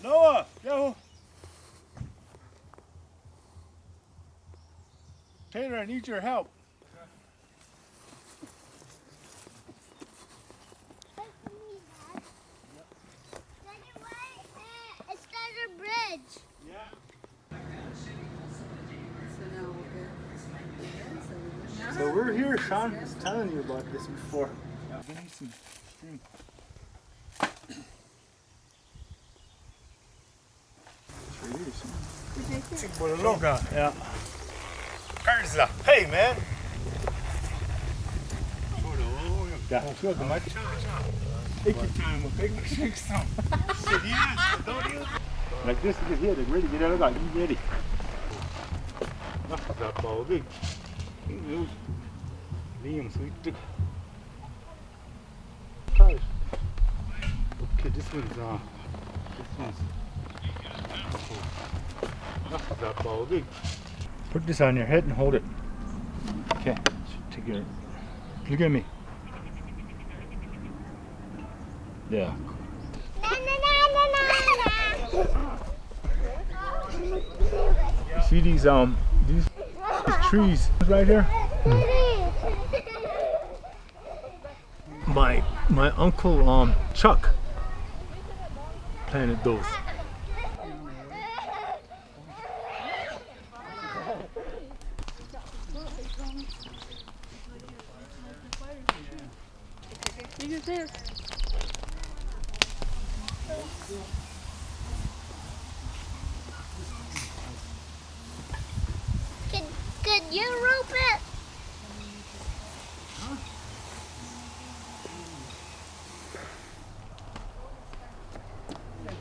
Noah, yo. Taylor, I need your help. It's under a bridge. So we're here, Sean was telling you about this before. Give me some string. Yeah. Karza. Hey, man. Take your time, okay? Shake some. Like this, you get here, they're ready to get out of that. You ready? That ball big. Liam, sweet. Okay, this one's that ball big. Put this on your head and hold it. Okay, take your. Look at me. Yeah. See these trees right here? My uncle Chuck planted those. Could you rope it?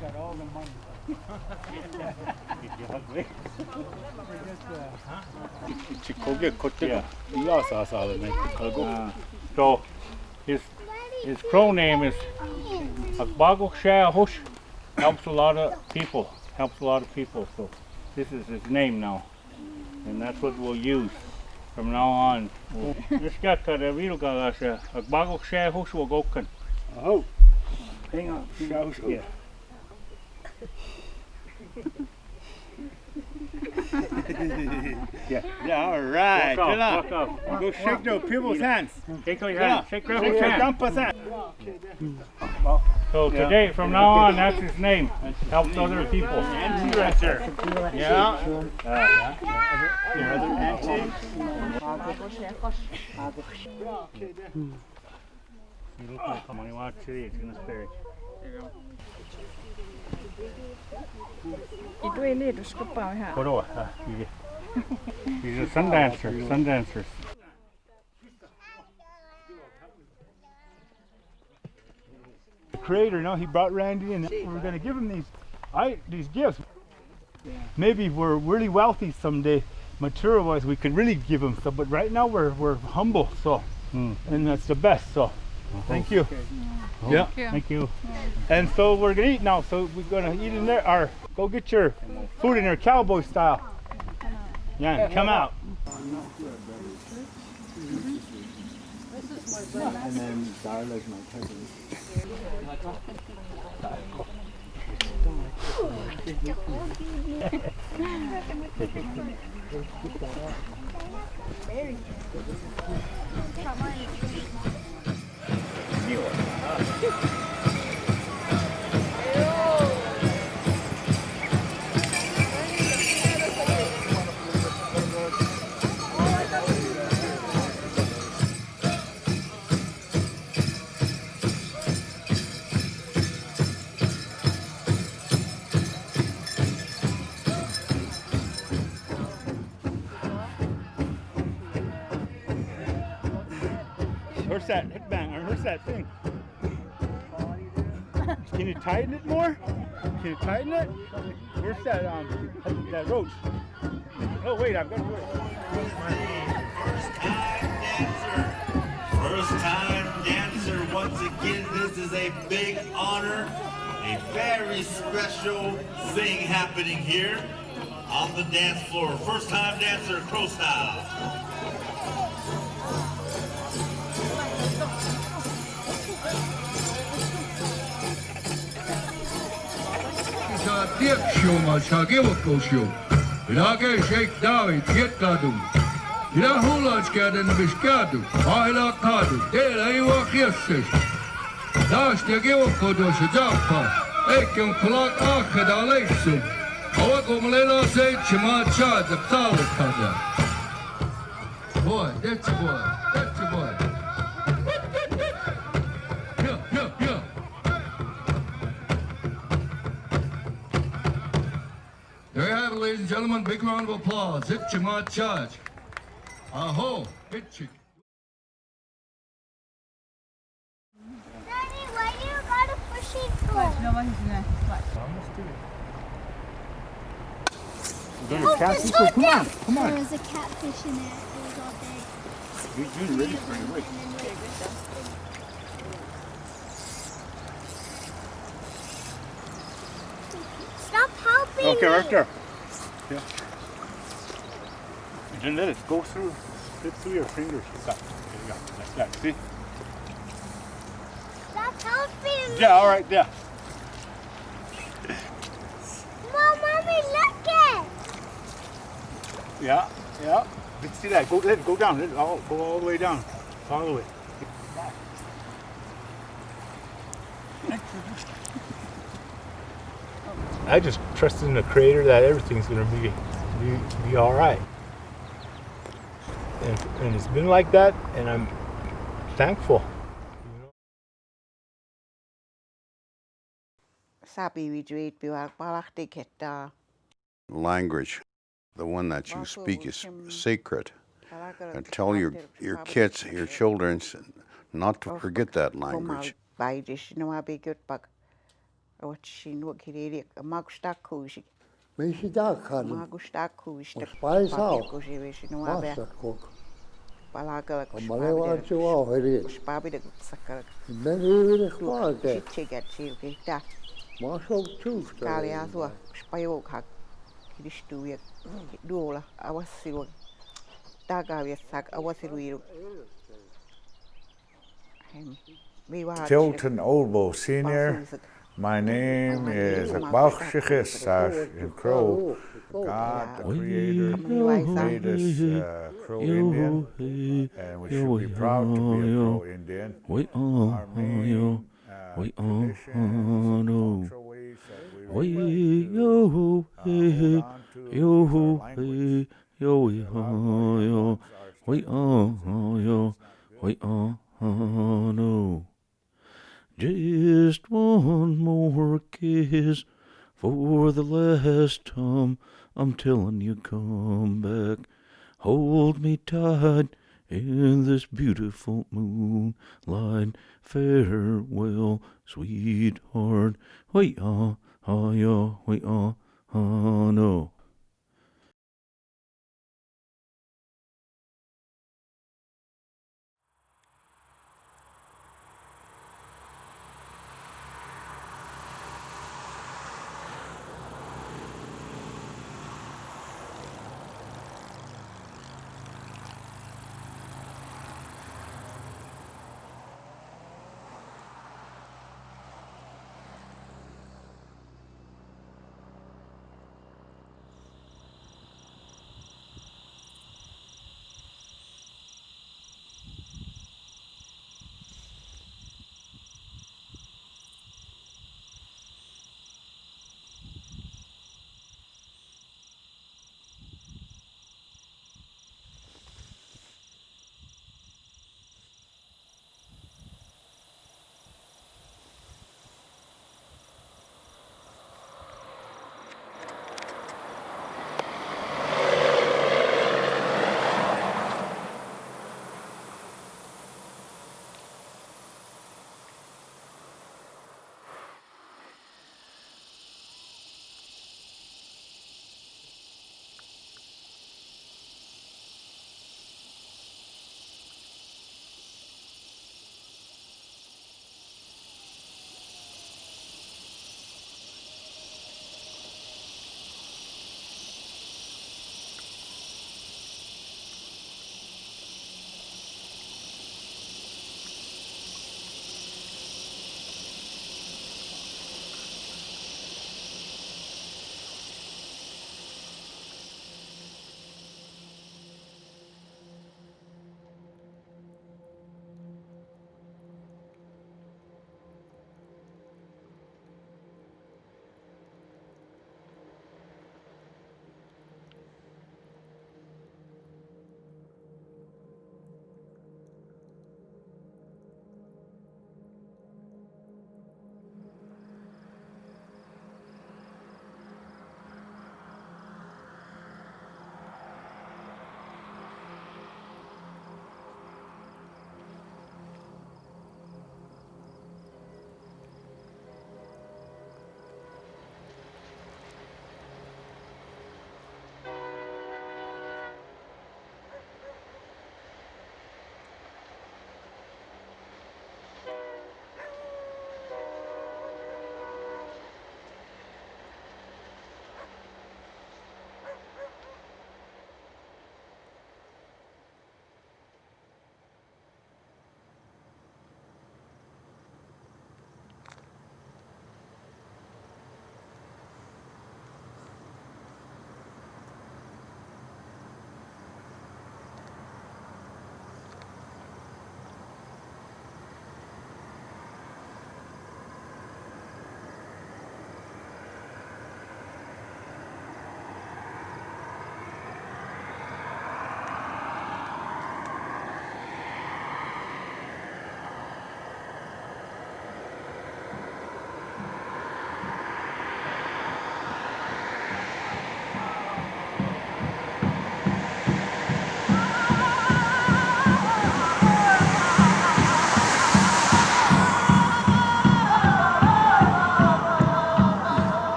Got all the money. So his crow name is Agbagokshahush. Helps a lot of people. So this is his name now, and that's what we'll use from now on. This guy got a real guy. Agbagokshahush will go can. Oh, hang on. Yeah. Yeah, all right. Walk Good off, luck. walk off. Go shake those people's hands. Shake your hand. Shake your Shake your hand. grandpa's hand. So today, from now on, that's his name. Helps other people. Auntie right there. Yeah. Your other auntie. You look like when you watch today, it's gonna stay. He's a Sundancers. The creator, he brought Randy in. We're gonna give him these gifts. Maybe we're really wealthy someday, material-wise, we could really give him stuff. But right now we're humble, so and that's the best. So thank you. Yeah, Thank you. and so we're gonna eat now. So we're gonna eat in there. Or go get your food in there, cowboy style. Yeah, come out. And then Darla's my cousin. Where's that headband? Or where's that thing? Can you tighten it more? Can you tighten it? Where's that that roach? Oh wait, I've got to do it. First time dancer, once again, this is a big honor, a very special thing happening here on the dance floor. First time dancer, Crow style. Show show. Ilage shake David, get gadu. Ila hulaj gaden bishkadu. Aila kadu. Dela iwa khiesish. Dash de geokodo shajapa. Ekim kulak akhed alaisu. Awakum lela say chima chad the kada. Boy, that's your boy. That's your boy. Yeah. There you have it, ladies and gentlemen. Big round of applause. Hit your mod charge. Aho, hit you. Daddy, why you gotta push it through? No one's gonna. Oh, catfish? it's all Come on, day. come on. There was a catfish in there. It was all day. You're doing really pretty good. Stop helping Okay, me. right there. Yeah. And then let it go through, slip through your fingers. Like that. See? Stop helping me. Yeah, all right, yeah. Mom, Mommy, look it. Yeah. See that? Let it go down. Let it go all the way down. All the way. I just trusted in the Creator that everything's going to be all right. And it's been like that, and I'm thankful. Language, the one that you speak is sacred. And tell your kids, your children, not to forget that language. Tilton Olbo Sr. My name is Akbach in Crow. God, the Creator, made us Crow Indian, and we should be proud to be a Crow Indian. Our main traditions and cultural ways that we like to hold on to is our language. A lot of my young ones are Just one more kiss for the last time. I'm telling you, come back. Hold me tight in this beautiful moonlight. Farewell, sweetheart. Wait, yeah, wait, no.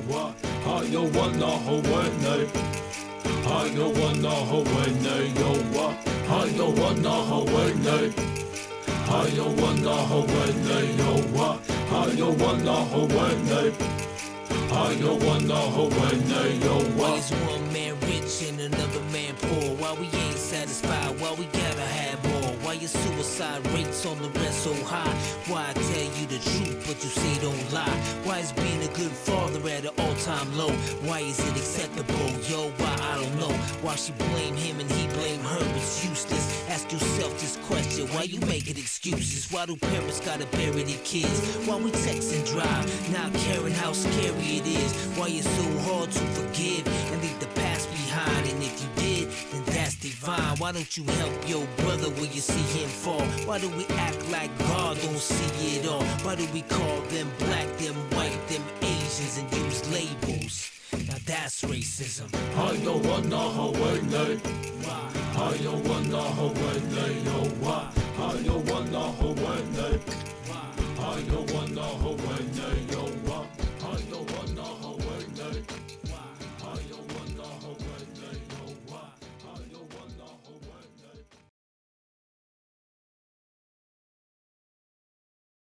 wa, ha yo wana Hawaii, ha yo wana Hawaii, yo wa, ha yo wana Hawaii, ha yo wana Hawaii, yo wa, ha yo wana Hawaii, ha yo wana Hawaii, yo wa. Why is one man rich and another man poor? Why we ain't satisfied? Why we gotta have more? Why your suicide rates on the rest so high? Why I tell you the truth but you say don't lie? Why is being a good father at an all-time low? Why is it acceptable? Yo, why I don't know. Why she blame him and he blame her? It's useless. Ask yourself this question. Why you making excuses? Why do parents gotta bury their kids? Why we text and drive, not caring how scary it is? Why it's so hard to forgive and leave the past behind? And if you did, then that's divine. Why don't you help your brother when you see him fall? Why do we act like God don't see it all? Why do we call them black, them white, them Asians and use labels? Now that's racism. Ha yo wana Hawaii, ha yo wana Hawaii, yo wa.